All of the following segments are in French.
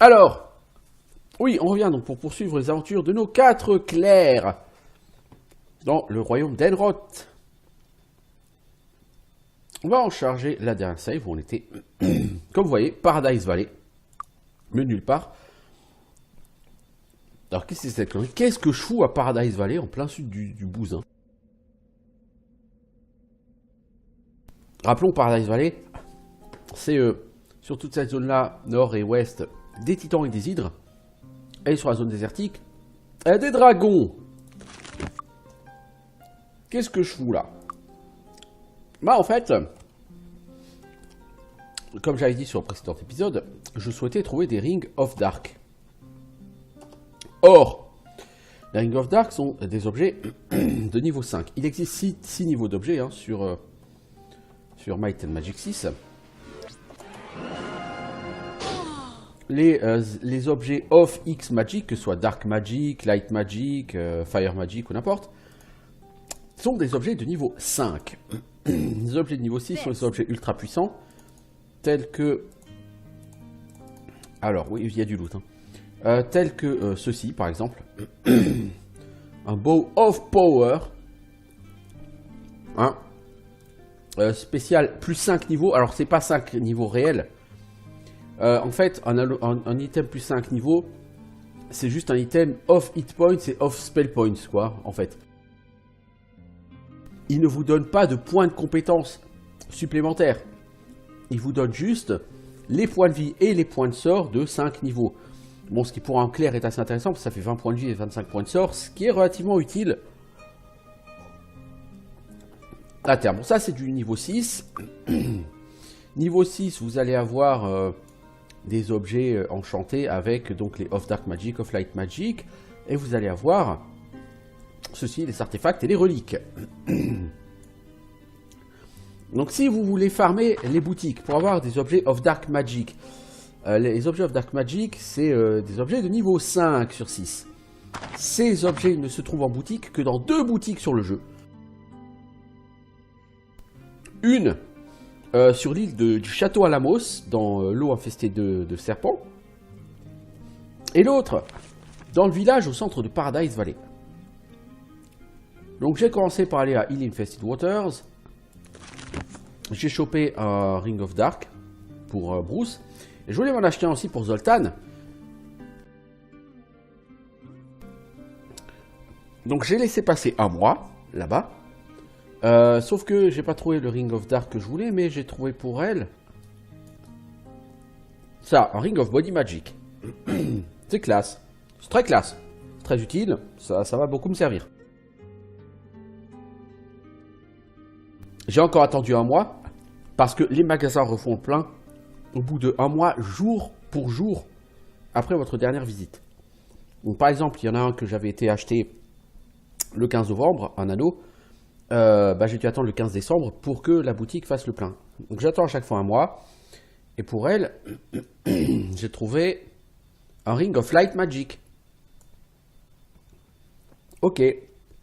Alors, oui, on revient donc pour poursuivre les aventures de nos 4 clercs dans le royaume d'Enroth. On va en charger la dernière save où on était, comme vous voyez, Paradise Valley, mais nulle part. Alors, qu'est-ce que c'est cette connerie? Qu'est-ce que je fous à Paradise Valley en plein sud du Bousin? Rappelons Paradise Valley, c'est sur toute cette zone-là, nord et ouest, des titans et des hydres. Et sur la zone désertique, des dragons. Qu'est-ce que je fous là? Bah en fait, comme j'avais dit sur le précédent épisode, je souhaitais trouver des Rings of Dark. Or, les Rings of Dark sont des objets de niveau 5. Il existe 6 niveaux d'objets hein, sur Might and Magic 6. Les objets of X Magic, que ce soit Dark Magic, Light Magic, Fire Magic ou n'importe, sont des objets de niveau 5. Les objets de niveau 6 sont des objets ultra puissants, tels que... Alors, oui, il y a du loot. Hein. Tels que ceci, par exemple. Un Bow of Power. Hein. Spécial, plus 5 niveaux. Alors, c'est pas 5 niveaux réels. En fait, un item plus 5 niveaux, c'est juste un item off hit points et off spell points, quoi, en fait. Il ne vous donne pas de points de compétence supplémentaires. Il vous donne juste les points de vie et les points de sort de 5 niveaux. Bon, ce qui pour un clerc est assez intéressant, parce que ça fait 20 points de vie et 25 points de sort, ce qui est relativement utile à terme. Bon, ça c'est du niveau 6. Niveau 6, vous allez avoir... des objets enchantés avec donc les Of Dark Magic, Of Light Magic, et vous allez avoir ceci, les artefacts et les reliques. Donc si vous voulez farmer les boutiques pour avoir des objets Of Dark Magic, les objets Of Dark Magic, c'est des objets de niveau 5 sur 6. Ces objets ne se trouvent en boutique que dans 2 boutiques sur le jeu. Une sur l'île du château Alamos, dans l'eau infestée de serpents. Et l'autre, dans le village au centre de Paradise Valley. Donc j'ai commencé par aller à Hill Infested Waters. J'ai chopé un Ring of Dark pour Bruce. Et je voulais m'en acheter un aussi pour Zoltan. Donc j'ai laissé passer un mois, là-bas. Sauf que j'ai pas trouvé le Ring of Dark que je voulais, mais j'ai trouvé pour elle ça, un Ring of Body Magic. C'est classe, c'est très classe, très utile, ça va beaucoup me servir. J'ai encore attendu un mois, parce que les magasins refont le plein au bout de un mois, jour pour jour, après votre dernière visite. Donc par exemple, il y en a un que j'avais été acheté le 15 novembre, un anneau. J'ai dû attendre le 15 décembre pour que la boutique fasse le plein. Donc j'attends à chaque fois un mois. Et pour elle, j'ai trouvé un Ring of Light Magic. Ok.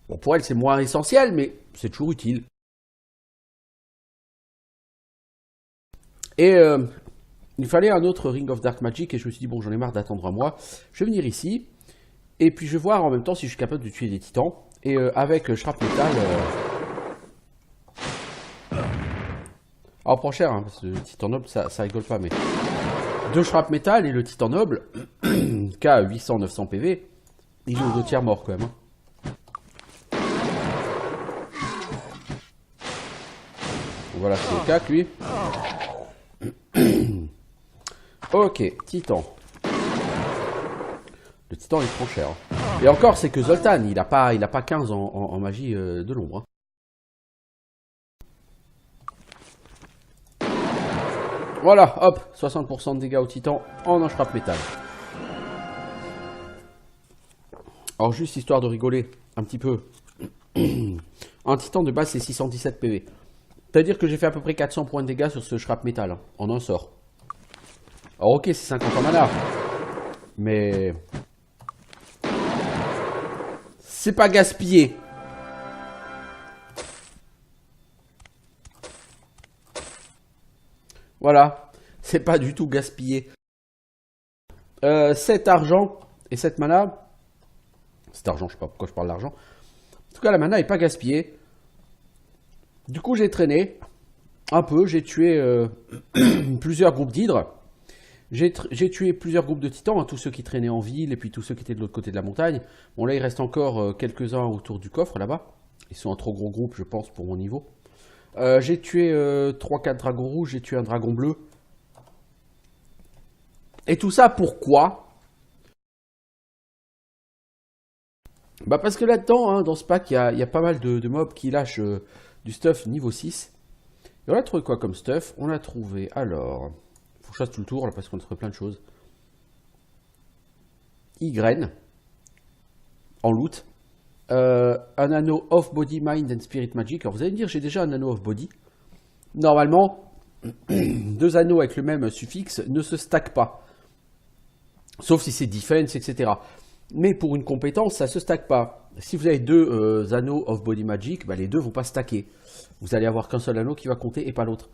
Bon, pour elle, c'est moins essentiel, mais c'est toujours utile. Et il fallait un autre Ring of Dark Magic. Et je me suis dit, bon, j'en ai marre d'attendre un mois. Je vais venir ici. Et puis je vais voir en même temps si je suis capable de tuer des titans. Et avec Shrapnel... Alors, on prend cher, hein, parce que le titan noble, ça rigole pas, mais... 2 Shrapnel et le titan noble, qui a 800-900 PV, il est aux 2 tiers mort quand même. Hein. Voilà, c'est le cas, lui. Ok, titan. Le titan, il prend cher. Hein. Et encore, c'est que Zoltan, il a pas 15 en magie de l'ombre. Hein. Voilà, hop, 60% de dégâts au titan en un Shrapnel. Alors juste histoire de rigoler un petit peu. Un titan de base c'est 617 PV. C'est-à-dire que j'ai fait à peu près 400 points de dégâts sur ce Shrapnel hein, en un sort. Alors ok, c'est 50 en mana. Mais... c'est pas gaspillé. Voilà, c'est pas du tout gaspillé. 7 argent et 7 mana. 7 argent, je sais pas pourquoi je parle d'argent. En tout cas, la mana n'est pas gaspillée. Du coup, j'ai traîné un peu. J'ai tué plusieurs groupes d'hydres. J'ai tué plusieurs groupes de titans, hein, tous ceux qui traînaient en ville et puis tous ceux qui étaient de l'autre côté de la montagne. Bon, là, il reste encore quelques-uns autour du coffre, là-bas. Ils sont un trop gros groupe, je pense, pour mon niveau. J'ai tué 3-4 dragons rouges, j'ai tué un dragon bleu. Et tout ça, pourquoi? Bah parce que là-dedans, hein, dans ce pack, il y a pas mal de mobs qui lâchent du stuff niveau 6. Et on a trouvé quoi comme stuff? On a trouvé, alors... Faut que je fasse tout le tour, là, parce qu'on a trouvé plein de choses. Y, en loot. Un anneau of body, mind and spirit magic. Alors vous allez me dire, j'ai déjà un anneau of body. Normalement, 2 anneaux avec le même suffixe ne se stackent pas. Sauf si c'est defense, etc. Mais pour une compétence, ça ne se stack pas. Si vous avez 2 anneaux of body magic, bah, les 2 ne vont pas stacker. Vous allez avoir qu'un seul anneau qui va compter et pas l'autre.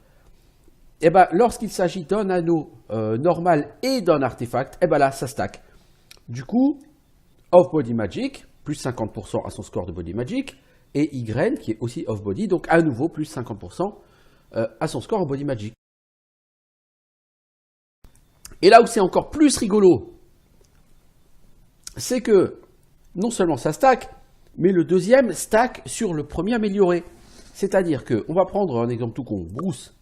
Et bah, lorsqu'il s'agit d'un anneau normal et d'un artefact, et bah là, ça stack. Du coup, of body magic, plus 50% à son score de body magic, et Y, qui est aussi of body, donc à nouveau plus 50% à son score en body magic. Et là où c'est encore plus rigolo, c'est que non seulement ça stack, mais le deuxième stack sur le premier amélioré. C'est-à-dire que, on va prendre un exemple tout con, Bruce.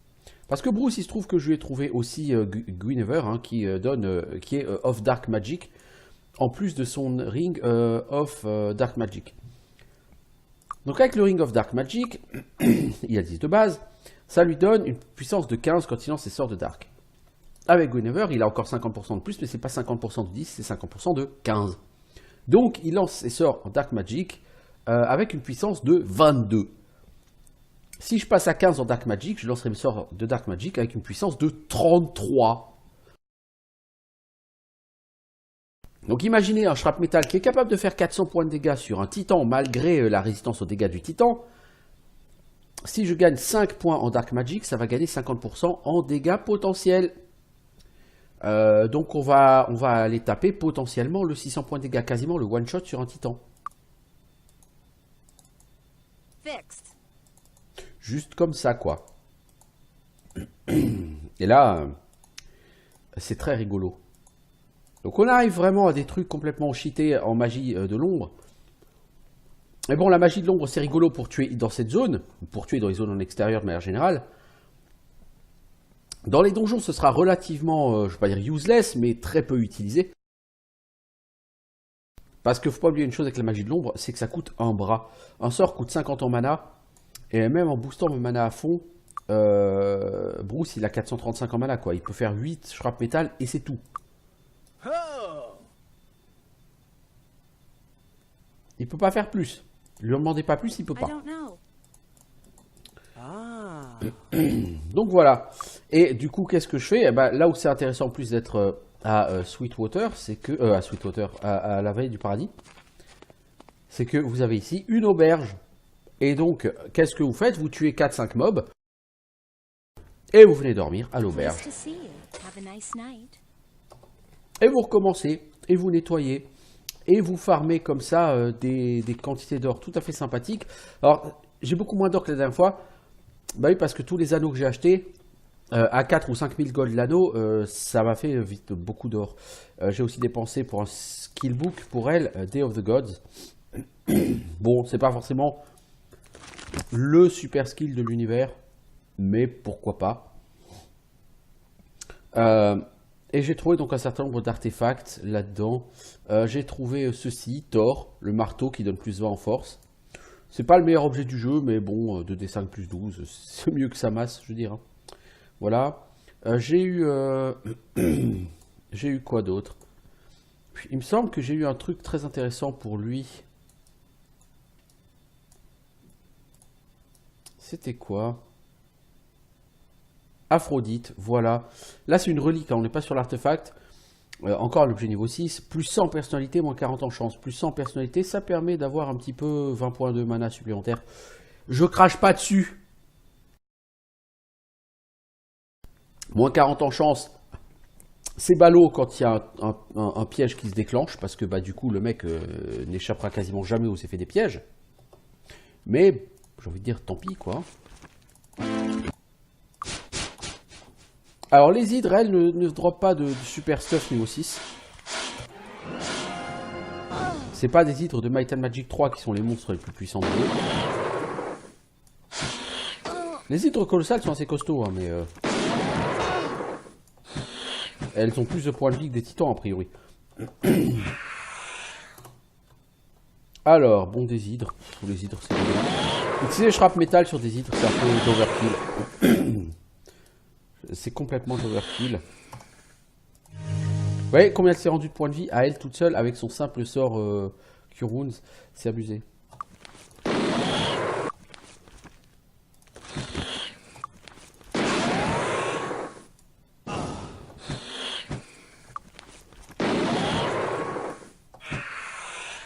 Parce que Bruce, il se trouve que je lui ai trouvé aussi Guinevere, hein, qui est of Dark Magic, en plus de son Ring of Dark Magic. Donc avec le Ring of Dark Magic, il a 10 de base, ça lui donne une puissance de 15 quand il lance ses sorts de Dark. Avec Guinevere, il a encore 50% de plus, mais c'est pas 50% de 10, c'est 50% de 15. Donc il lance ses sorts en Dark Magic avec une puissance de 22. Si je passe à 15 en Dark Magic, je lancerai mes sorts de Dark Magic avec une puissance de 33. Donc imaginez un Shrap Metal qui est capable de faire 400 points de dégâts sur un titan malgré la résistance aux dégâts du titan. Si je gagne 5 points en Dark Magic, ça va gagner 50% en dégâts potentiels. Donc on va aller taper potentiellement le 600 points de dégâts, quasiment le one shot sur un titan. Fixed. Juste comme ça, quoi. Et là, c'est très rigolo. Donc on arrive vraiment à des trucs complètement cheatés en magie de l'ombre. Mais bon, la magie de l'ombre, c'est rigolo pour tuer dans cette zone, pour tuer dans les zones en extérieur de manière générale. Dans les donjons, ce sera relativement, je ne vais pas dire useless, mais très peu utilisé. Parce qu'il ne faut pas oublier une chose avec la magie de l'ombre, c'est que ça coûte un bras. Un sort coûte 50 en mana. Et même en boostant mon mana à fond, Bruce il a 435 en mana quoi. Il peut faire 8 Shrap Metal et c'est tout. Il peut pas faire plus. Lui en demandez pas plus, il peut pas. Donc voilà. Et du coup qu'est-ce que je fais? Là où c'est intéressant en plus d'être à Sweetwater, c'est que à Sweetwater, à la vallée du paradis, c'est que vous avez ici une auberge. Et donc, qu'est-ce que vous faites? Vous tuez 4-5 mobs. Et vous venez dormir à l'auberge. Et vous recommencez. Et vous nettoyez. Et vous farmez comme ça des quantités d'or tout à fait sympathiques. Alors, j'ai beaucoup moins d'or que la dernière fois. Bah oui, parce que tous les anneaux que j'ai achetés, à 4 ou 5 000 gold l'anneau, ça m'a fait vite beaucoup d'or. J'ai aussi dépensé pour un skill book pour elle, Day of the Gods. Bon, c'est pas forcément le super skill de l'univers, mais pourquoi pas. Et j'ai trouvé donc un certain nombre d'artefacts là-dedans. J'ai trouvé ceci, Thor, le marteau qui donne plus 20 en force. C'est pas le meilleur objet du jeu, mais bon, 2d5 plus 12, c'est mieux que ça masse, je veux dire. Voilà. J'ai eu... j'ai eu quoi d'autre? Il me semble que j'ai eu un truc très intéressant pour lui. C'était quoi? Aphrodite, voilà. Là, c'est une relique, hein, on n'est pas sur l'artefact. Encore l'objet niveau 6. Plus 100 personnalité, moins 40 en chance. Plus 100 personnalité, ça permet d'avoir un petit peu 20 points de mana supplémentaires. Je crache pas dessus. Moins 40 en chance. C'est ballot quand il y a un piège qui se déclenche, parce que bah, du coup le mec n'échappera quasiment jamais aux effets des pièges. Mais j'ai envie de dire tant pis quoi. Alors les hydres, elles, ne drop pas de super stuff niveau 6. C'est pas des hydres de Might and Magic 3 qui sont les monstres les plus puissants du jeu. Les hydres colossales sont assez costauds, hein, mais... elles ont plus de points de vie que des titans, a priori. Alors, bon, des hydres. Tous les hydres, c'est bien. Utiliser shrap métal sur des hydres, c'est un peu d'overkill. C'est complètement d'overkill. Vous voyez combien elle s'est rendue de points de vie à elle toute seule avec son simple sort Cure Wounds? C'est abusé.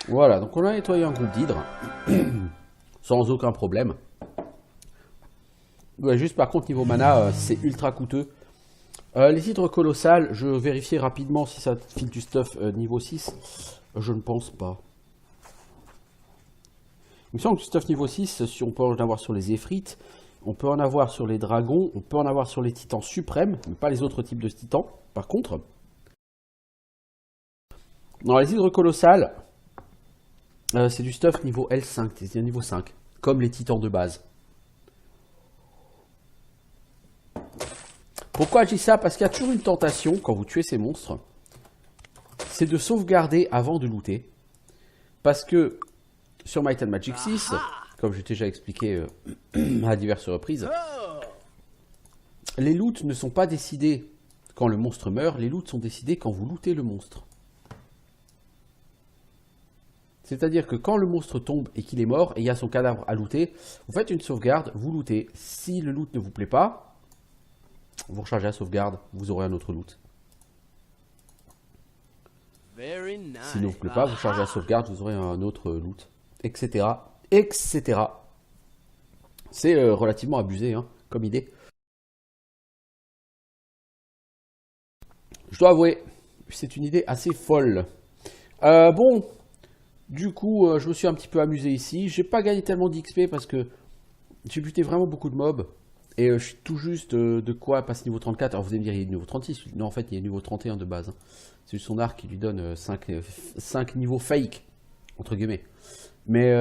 Voilà, donc on a nettoyé un groupe d'hydres. Sans aucun problème. Ouais, juste par contre, niveau mana, c'est ultra coûteux. Les hydres colossales, je vérifie rapidement si ça file du stuff niveau 6. Je ne pense pas. Il me semble que du stuff niveau 6, si on peut en avoir sur les Éphrites, on peut en avoir sur les dragons, on peut en avoir sur les titans suprêmes, mais pas les autres types de titans. Par contre, dans les hydres colossales, c'est du stuff niveau L5, c'est-à-dire niveau 5, comme les titans de base. Pourquoi je dis ça? Parce qu'il y a toujours une tentation, quand vous tuez ces monstres, c'est de sauvegarder avant de looter. Parce que, sur Might and Magic 6, comme j'ai déjà expliqué à diverses reprises, les loots ne sont pas décidés quand le monstre meurt, les loots sont décidés quand vous lootez le monstre. C'est-à-dire que quand le monstre tombe et qu'il est mort, et il y a son cadavre à looter, vous faites une sauvegarde, vous lootez. Si le loot ne vous plaît pas, vous rechargez la sauvegarde, vous aurez un autre loot. S'il ne vous plaît pas, vous chargez la sauvegarde, vous aurez un autre loot, etc. etc. C'est relativement abusé hein, comme idée. Je dois avouer, c'est une idée assez folle. Bon, du coup, je me suis un petit peu amusé ici. J'ai pas gagné tellement d'XP parce que j'ai buté vraiment beaucoup de mobs. Et je suis tout juste de quoi passer niveau 34. Alors vous allez me dire, il est niveau 36. Non, en fait, il est niveau 31 de base. Hein. C'est juste son arc qui lui donne 5 niveaux fake, entre guillemets. Mais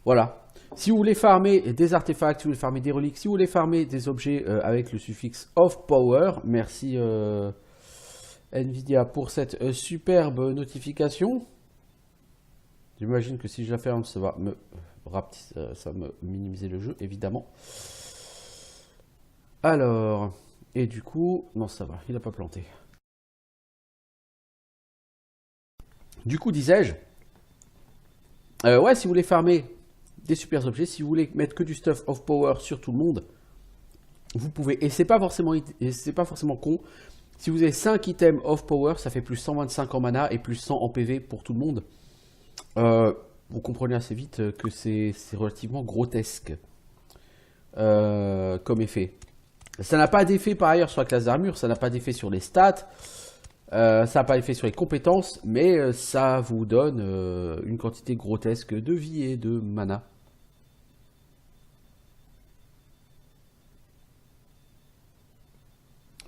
voilà. Si vous voulez farmer des artefacts, si vous voulez farmer des reliques, si vous voulez farmer des objets avec le suffixe of power, merci Nvidia pour cette superbe notification. J'imagine que si je la ferme, ça va me minimiser le jeu, évidemment. Alors, et du coup, non, ça va, il n'a pas planté. Du coup, disais-je, ouais, si vous voulez farmer des super objets, si vous voulez mettre que du stuff of power sur tout le monde, vous pouvez, et c'est pas forcément con. Si vous avez 5 items of power, ça fait plus 125 en mana et plus 100 en PV pour tout le monde. Vous comprenez assez vite que c'est relativement grotesque comme effet. Ça n'a pas d'effet par ailleurs sur la classe d'armure, ça n'a pas d'effet sur les stats, ça n'a pas d'effet sur les compétences, mais ça vous donne une quantité grotesque de vie et de mana.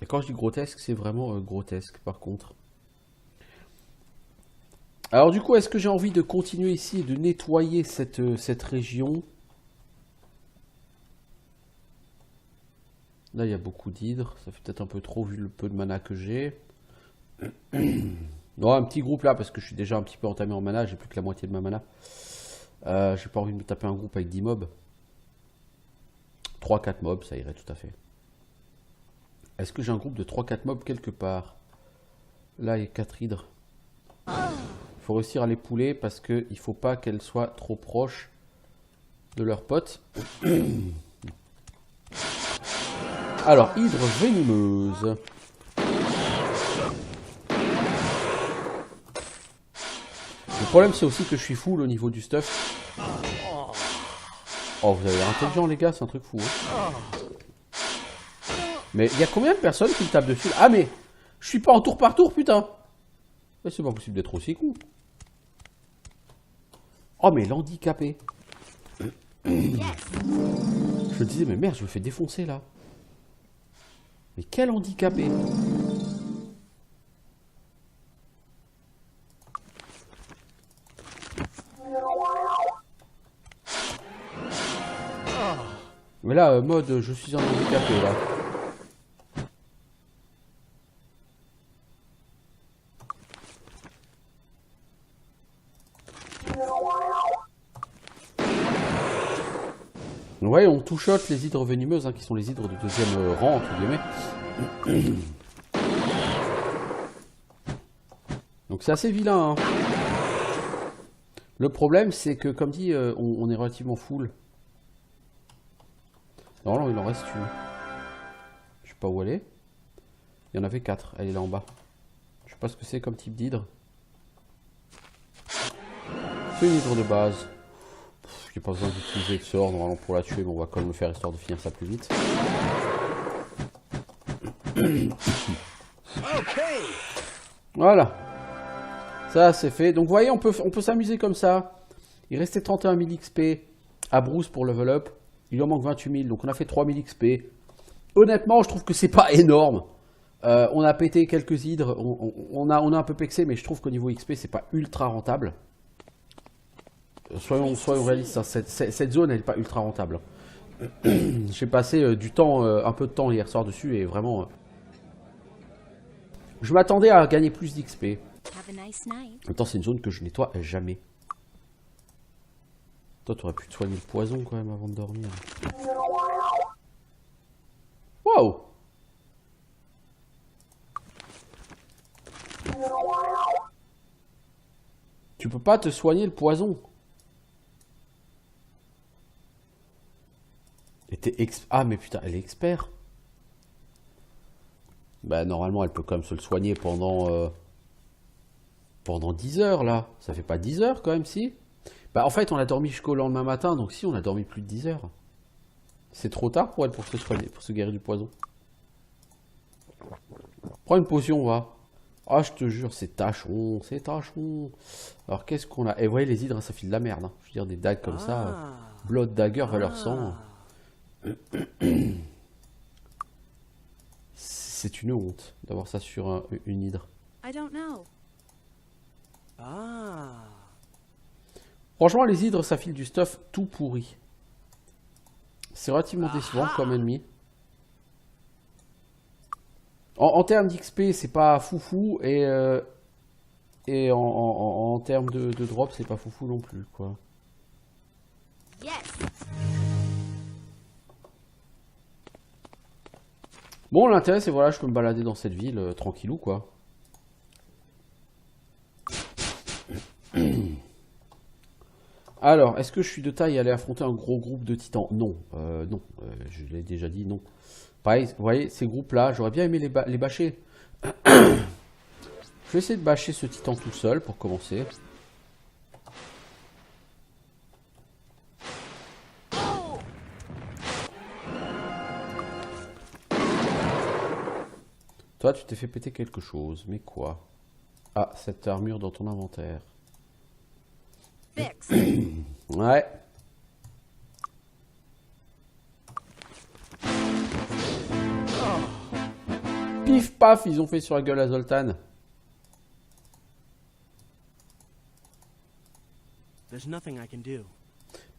Et quand je dis grotesque, c'est vraiment grotesque par contre. Alors du coup, est-ce que j'ai envie de continuer ici et de nettoyer cette région? Là, il y a beaucoup d'hydres. Ça fait peut-être un peu trop vu le peu de mana que j'ai. Non, un petit groupe là, parce que je suis déjà un petit peu entamé en mana. J'ai plus que la moitié de ma mana. J'ai pas envie de me taper un groupe avec 10 mobs. 3-4 mobs, ça irait tout à fait. Est-ce que j'ai un groupe de 3-4 mobs quelque part? Là, il y a 4 hydres. Il faut réussir à les pouler parce qu'il ne faut pas qu'elles soient trop proches de leurs potes. Alors, hydre venimeuse. Le problème, c'est aussi que je suis full au niveau du stuff. Oh, vous avez l'air intelligent, les gars, c'est un truc fou. Hein. Mais il y a combien de personnes qui me tapent dessus? Ah mais, je suis pas en tour par tour, putain. Mais c'est pas possible d'être aussi con. Oh mais l'handicapé. Je me disais, mais merde, je me fais défoncer là. Mais quel handicapé. Mais là, mode, je suis un handicapé là. Ouais, on two-shot les hydres venimeuses, hein, qui sont les hydres de deuxième rang, entre guillemets. Donc c'est assez vilain. Hein. Le problème, c'est que, comme dit, on est relativement full. Non, il en reste une. Je sais pas où elle est. Il y en avait 4, elle est là en bas. Je sais pas ce que c'est comme type d'hydre. C'est une hydre de base. J'ai pas besoin d'utiliser de sort normalement pour la tuer, mais on va quand même le faire histoire de finir ça plus vite. Voilà. Ça c'est fait. Donc vous voyez, on peut s'amuser comme ça. Il restait 31 000 XP à Bruce pour level up. Il lui en manque 28 000, donc on a fait 3 000 XP. Honnêtement, je trouve que c'est pas énorme. On a pété quelques hydres, on a un peu pexé, mais je trouve qu'au niveau XP, c'est pas ultra rentable. Soyons réalistes, hein, cette zone elle n'est pas ultra rentable. J'ai passé du temps, un peu de temps hier soir dessus et vraiment... je m'attendais à gagner plus d'XP. En même temps, c'est une zone que je nettoie jamais. Toi, tu aurais pu te soigner le poison quand même avant de dormir. Waouh! Tu peux pas te soigner le poison. Ah mais putain, elle est expert. Bah normalement elle peut quand même se le soigner pendant 10 heures là. Ça fait pas 10 heures quand même si. Bah en fait on a dormi jusqu'au lendemain matin, donc si on a dormi plus de 10 heures. C'est trop tard pour elle pour se soigner, pour se guérir du poison. Prends une potion va. Ah je te jure c'est tachon, c'est tachon. Alors qu'est-ce qu'on a? Et vous voyez les hydres ça file de la merde. Hein. Je veux dire des dagues comme ça. Blood dagger valeur 100. C'est une honte d'avoir ça sur une hydre. Franchement, les hydres, ça file du stuff tout pourri. C'est relativement décevant comme ennemi. En termes d'XP, c'est pas foufou. Et en termes de drop, c'est pas foufou non plus, quoi. Bon, l'intérêt, c'est voilà, je peux me balader dans cette ville tranquillou, quoi. Alors, est-ce que je suis de taille à aller affronter un gros groupe de titans? Non, non, je l'ai déjà dit, non. Pareil, vous voyez, ces groupes-là, j'aurais bien aimé les bâcher. Je vais essayer de bâcher ce titan tout seul, pour commencer. Toi, tu t'es fait péter quelque chose, mais quoi? Ah, cette armure dans ton inventaire. Ouais. Pif paf, ils ont fait sur la gueule à Zoltan.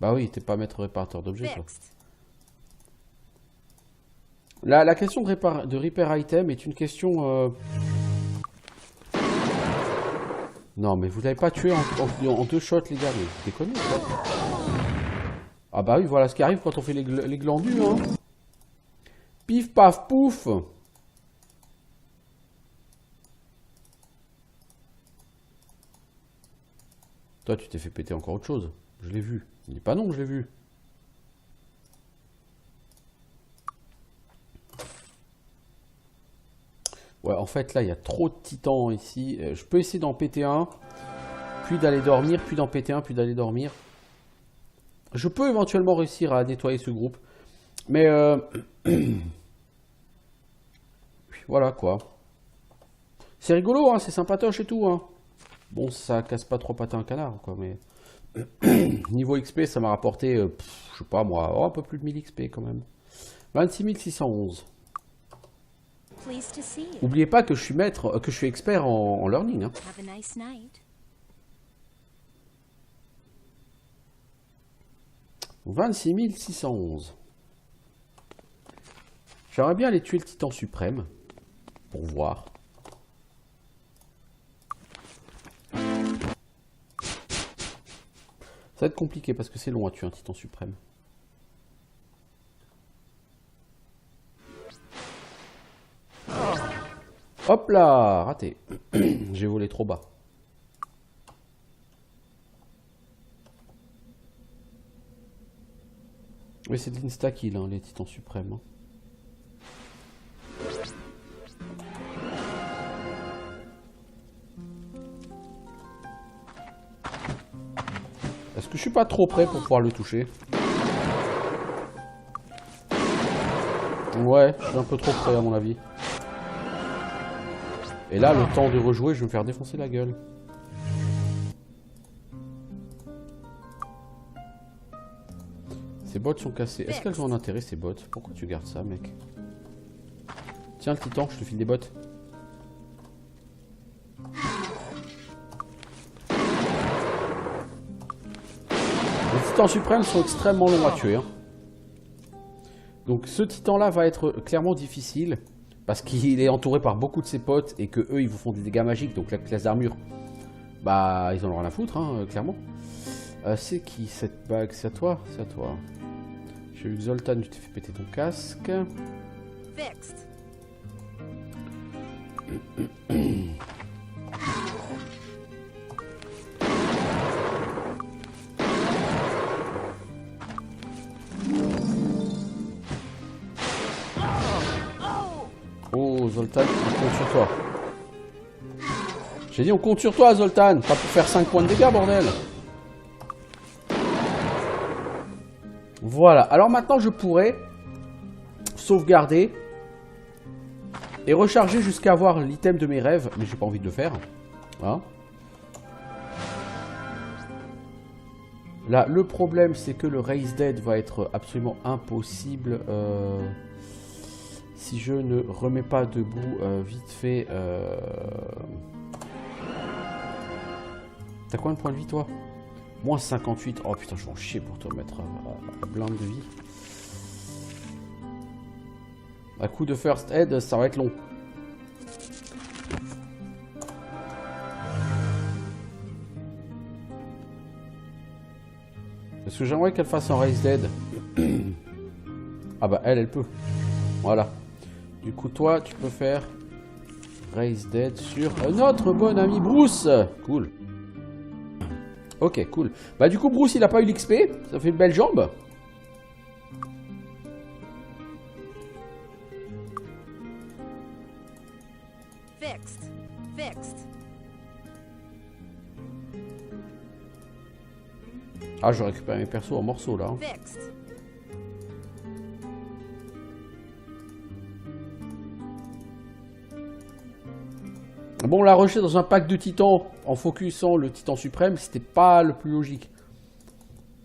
Bah oui, t'es pas maître réparateur d'objets, toi. La question de repair item est une question... Non, mais vous l'avez pas tué en 2 shots, les gars, mais vous déconnez, quoi. Ah bah oui, voilà ce qui arrive quand on fait les glandus, hein. Pif, paf, pouf. Toi, tu t'es fait péter encore autre chose. Je l'ai vu. Il dit pas non, je l'ai vu. Ouais, en fait, là, il y a trop de titans ici. Je peux essayer d'en péter un, puis d'aller dormir, puis d'en péter un, puis d'aller dormir. Je peux éventuellement réussir à nettoyer ce groupe. Mais voilà quoi. C'est rigolo, hein, c'est sympatoche et tout. Hein. Bon, ça casse pas trois pattes à un canard, quoi, mais... Niveau XP, ça m'a rapporté, je sais pas moi, un peu plus de 1000 XP quand même. 26 611. N'oubliez pas que je suis maître, que je suis expert en learning. Hein. 26 611. J'aimerais bien aller tuer le titan suprême. Pour voir. Ça va être compliqué parce que c'est long à tuer un titan suprême. Hop là, raté. J'ai volé trop bas. Oui, c'est de l'insta-kill, hein, les titans suprêmes. Hein. Est-ce que je suis pas trop près pour pouvoir le toucher? Ouais, je suis un peu trop près à mon avis. Et là, le temps de rejouer, je vais me faire défoncer la gueule. Ces bottes sont cassées. Est-ce qu'elles ont un intérêt, ces bottes? Pourquoi tu gardes ça, mec? Tiens, le titan, je te file des bottes. Les titans suprêmes sont extrêmement longs à tuer. Hein. Donc ce titan-là va être clairement difficile. Parce qu'il est entouré par beaucoup de ses potes et que eux ils vous font des dégâts magiques. Donc la classe d'armure, bah ils en ont rien à foutre, hein, clairement. C'est qui cette bague? C'est à toi? C'est à toi. J'ai vu que Zoltan, tu t'es fait péter ton casque. Fixed. Oh Zoltan, on compte sur toi. J'ai dit on compte sur toi Zoltan, pas pour faire 5 points de dégâts bordel. Voilà, alors maintenant je pourrais sauvegarder et recharger jusqu'à avoir l'item de mes rêves, mais j'ai pas envie de le faire. Hein. Là, le problème c'est que le Raise Dead va être absolument impossible si je ne remets pas debout vite fait. T'as combien de points de vie toi? Moins 58. Oh putain, je vais en chier pour te remettre à blinde de vie. À coup de first aid, ça va être long. Est-ce que j'aimerais qu'elle fasse un raise dead? Ah bah elle peut. Voilà. Du coup toi tu peux faire raise dead sur notre bon ami Bruce. Cool. Ok, cool. Bah du coup Bruce il a pas eu l'XP, ça fait une belle jambe. Fixed. Ah, je récupère mes persos en morceaux là. Hein. Bon, la rusher dans un pack de titans en focusant le titan suprême, c'était pas le plus logique.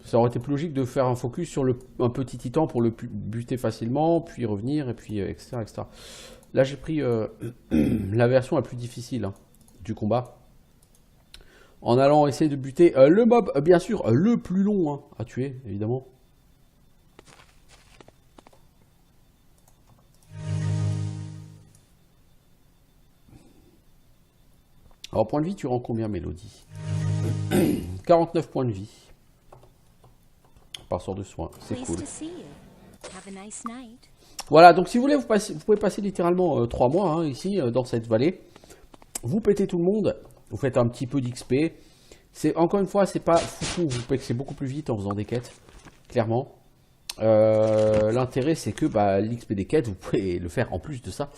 Ça aurait été plus logique de faire un focus sur un petit titan pour le buter facilement, puis revenir, et puis etc. etc. Là, j'ai pris la version la plus difficile hein, du combat. En allant essayer de buter le mob, bien sûr, le plus long hein, à tuer, évidemment. Alors, point de vie, tu rends combien, Mélodie? 49 points de vie. Par sort de soin, c'est cool. Voilà, donc si vous voulez, vous pouvez passer littéralement 3 mois hein, ici, dans cette vallée. Vous pétez tout le monde, vous faites un petit peu d'XP. Encore une fois, c'est pas foufou, vous pexez beaucoup plus vite en faisant des quêtes, clairement. L'intérêt, c'est que bah, l'XP des quêtes, vous pouvez le faire en plus de ça.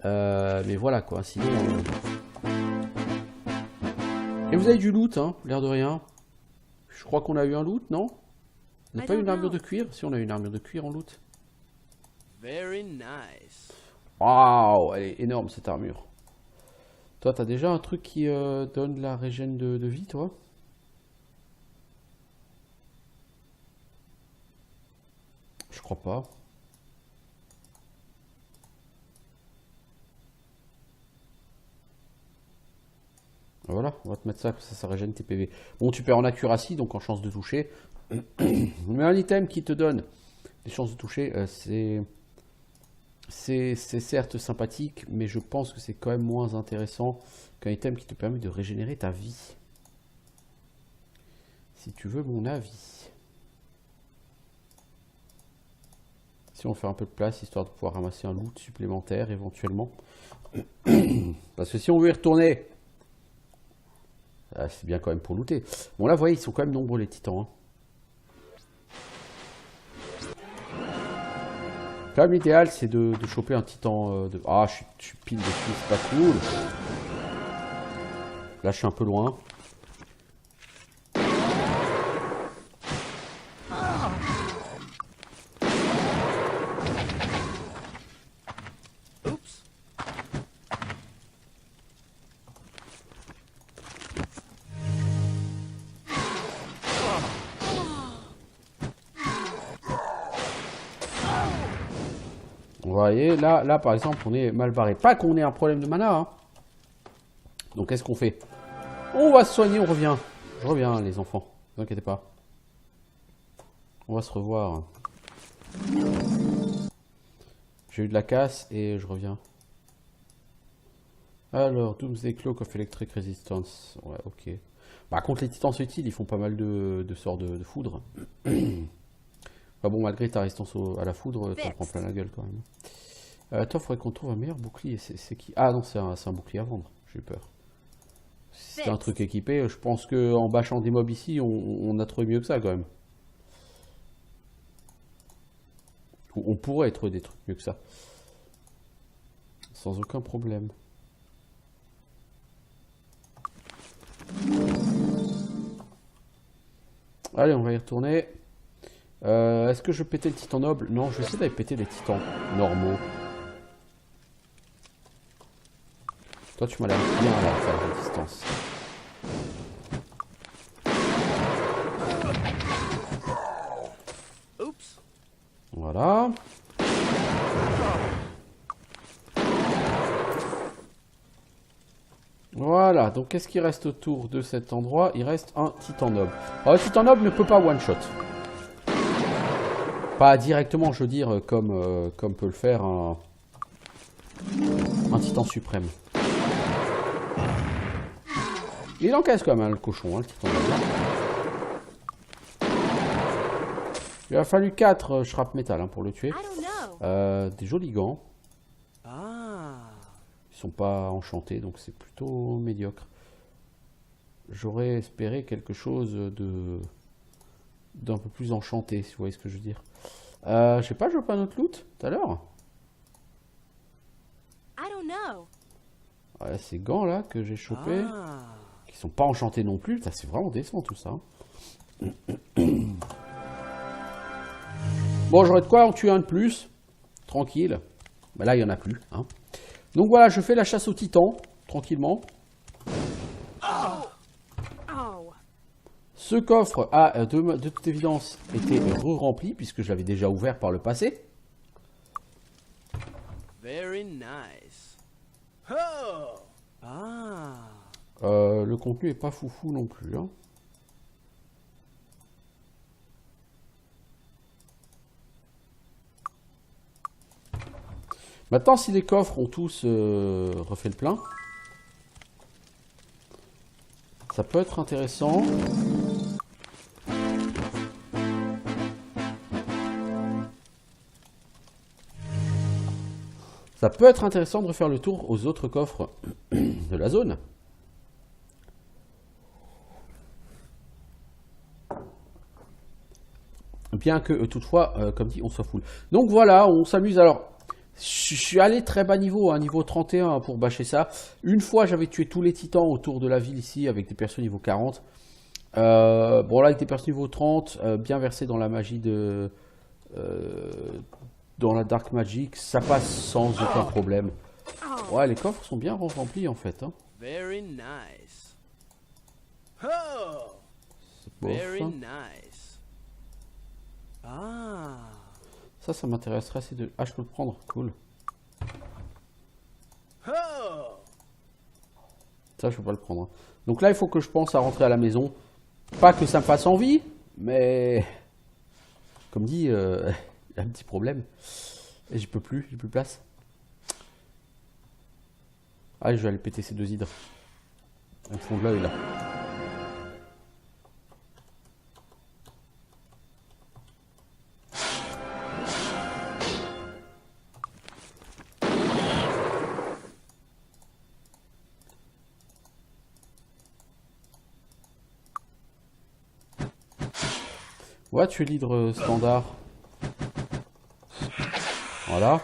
Mais voilà quoi, sinon... Et vous avez du loot, hein, l'air de rien. Je crois qu'on a eu un loot, non? On n'a pas eu une armure de cuir? Si, on a eu une armure de cuir en loot. Very nice. Waouh, elle est énorme cette armure. Toi, t'as déjà un truc qui donne la régène de vie, toi? Je crois pas. Voilà, on va te mettre ça, ça régène tes PV. Bon, tu perds en accuracy, donc en chance de toucher. Mais un item qui te donne des chances de toucher, c'est certes sympathique, mais je pense que c'est quand même moins intéressant qu'un item qui te permet de régénérer ta vie. Si tu veux mon avis. Si on fait un peu de place, histoire de pouvoir ramasser un loot supplémentaire éventuellement. Parce que si on veut y retourner, c'est bien quand même pour looter. Bon là, vous voyez, ils sont quand même nombreux les titans. Hein. Là, l'idéal, c'est de choper un titan de... Ah, je suis pile dessus, c'est pas cool. Là, je suis un peu loin. Vous voyez, là par exemple, on est mal barré. Pas qu'on ait un problème de mana. Hein. Donc, qu'est-ce qu'on fait? On va se soigner, on revient. Je reviens, les enfants. Ne vous inquiétez pas. On va se revoir. J'ai eu de la casse et je reviens. Alors, Doomsday Cloak of Electric Resistance. Ouais, ok. Bah, contre les titans utiles, ils font pas mal de sorts de foudre. Enfin bon, malgré ta résistance à la foudre, t'en prends plein la gueule quand même. Toi, faudrait qu'on trouve un meilleur bouclier. C'est qui? Ah non, c'est un bouclier à vendre. J'ai eu peur. Si c'était un truc équipé, je pense qu'en bâchant des mobs ici, on a trouvé mieux que ça quand même. On pourrait trouver des trucs mieux que ça. Sans aucun problème. Allez, on va y retourner. Est-ce que je pétais le titan noble? Non, je vais essayer d'aller péter les titans normaux. Toi, tu m'as l'air bien à faire la distance. Voilà. Voilà, donc qu'est-ce qui reste autour de cet endroit? Il reste un titan noble. Alors, le titan noble ne peut pas one-shot. Pas directement, je veux dire, comme peut le faire un titan suprême. Il encaisse quand même hein, le cochon, hein, le titan noble. Il a fallu 4 shrap métal hein, pour le tuer. Des jolis gants. Ils sont pas enchantés, donc c'est plutôt médiocre. J'aurais espéré quelque chose d'un peu plus enchanté, si vous voyez ce que je veux dire. Je sais pas, je veux pas notre loot tout à l'heure. Ouais, ces gants là que j'ai chopés, qui sont pas enchantés non plus, c'est vraiment décent tout ça. Bon, j'aurais de quoi en tuer un de plus, tranquille. Mais là, il y en a plus. Hein. Donc voilà, je fais la chasse aux titans, tranquillement. Ce coffre a, de toute évidence, été re-rempli, puisque je l'avais déjà ouvert par le passé. Very nice. Le contenu est pas foufou non plus. Hein. Maintenant, si les coffres ont tous refait le plein, ça peut être intéressant. Ça peut être intéressant de refaire le tour aux autres coffres de la zone. Bien que, toutefois, comme dit, on soit full. Donc voilà, on s'amuse. Alors, je suis allé très bas niveau, hein, niveau 31 pour bâcher ça. Une fois, j'avais tué tous les titans autour de la ville ici avec des persos niveau 40. Bon là, avec des persos niveau 30, bien versés dans la magie dans la Dark Magic, ça passe sans aucun problème. Ouais, les coffres sont bien remplis en fait. Hein. Very nice. Oh, C'est bof. very nice. Ah. Ça m'intéresserait assez de... Ah, je peux le prendre, cool. Oh. Ça, je peux pas le prendre. Hein. Donc là, il faut que je pense à rentrer à la maison. Pas que ça me fasse envie, mais... Comme dit, il y a un petit problème. Et j'y peux plus, j'ai plus de place. Allez, je vais aller péter ces 2 hydres. Elles me font de l'œil, là. Ouais, tu es l'hydre standard. Voilà.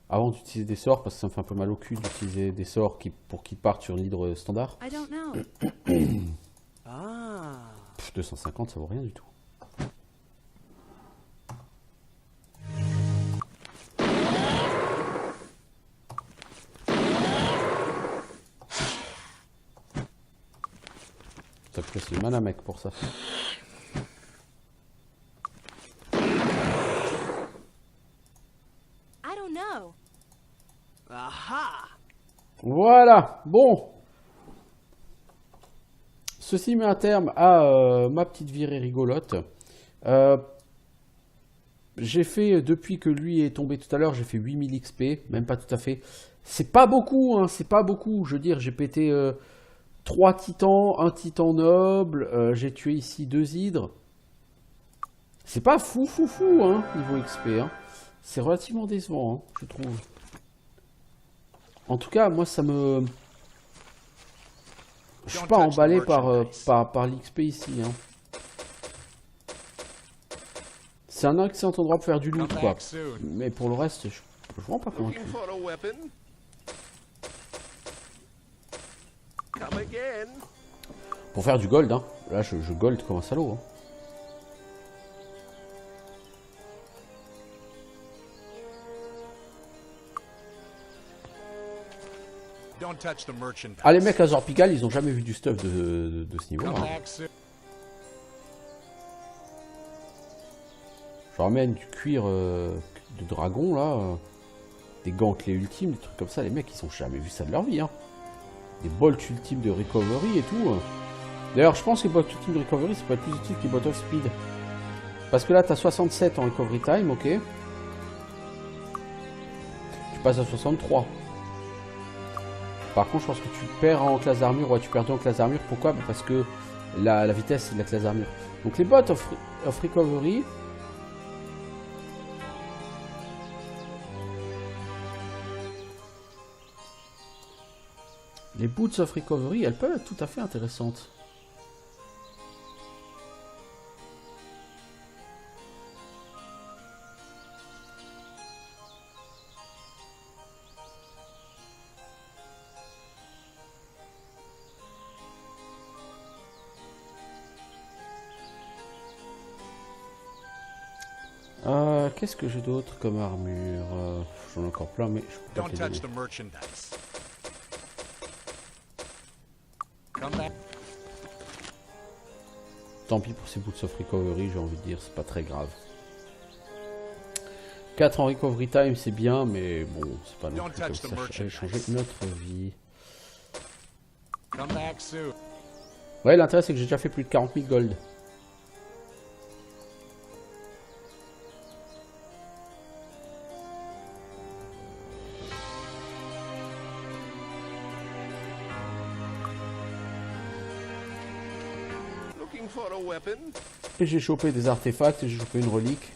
Avant d'utiliser des sorts, parce que ça me fait un peu mal au cul d'utiliser des sorts pour qu'ils partent sur l'hydre standard. I don't know. Ah. 250, ça vaut rien du tout. T'as presque le mana mec pour ça. I don't know. Aha. Voilà, bon. Ceci met un terme à ma petite virée rigolote. J'ai fait, depuis que lui est tombé tout à l'heure, j'ai fait 8000 XP, même pas tout à fait. C'est pas beaucoup, hein, c'est pas beaucoup. Je veux dire, j'ai pété 3 titans, un titan noble, j'ai tué ici 2 hydres. C'est pas fou, hein, niveau XP. Hein. C'est relativement décevant, hein, je trouve. En tout cas, moi, ça me... Je suis pas emballé par l'XP ici. Hein. C'est un excellent endroit pour faire du loot, quoi. Mais pour le reste, je vois pas convaincu. Looking for a weapon? Come again. Pour faire du gold, hein. Là, je gold comme un salaud. Hein. Don't touch the merchandise. Ah, les mecs à Zorpigal, ils ont jamais vu du stuff de ce niveau-là. Come Hein. back soon. Je ramène du cuir de dragon, là. Des gantelets ultimes, des trucs comme ça. Les mecs, ils ont jamais vu ça de leur vie. Hein. Des bolts ultimes de recovery et tout. D'ailleurs, je pense que les bolts ultimes de recovery, c'est pas plus utile que les bolts of speed. Parce que là, t'as 67 en recovery time, ok. Tu passes à 63. Par contre, je pense que tu perds en classe d'armure. Ouais, tu perds en classe d'armure. Pourquoi? Parce que la vitesse, c'est de la classe d'armure. Donc, les bots of recovery. Les boots of recovery, elles peuvent être tout à fait intéressantes. Qu'est-ce que j'ai d'autre comme armure? J'en ai encore plein, mais je peux pas Don't te les touch donner. the merchandise. Come back. Tant pis pour ces boots of recovery, j'ai envie de dire, c'est pas très grave. 4 en recovery time, c'est bien, mais bon, c'est pas non plus comme ça va changer notre vie. Come back soon. Ouais, l'intérêt, c'est que j'ai déjà fait plus de 40 000 gold. Looking for a weapon? Et j'ai chopé des artefacts, et j'ai chopé une relique.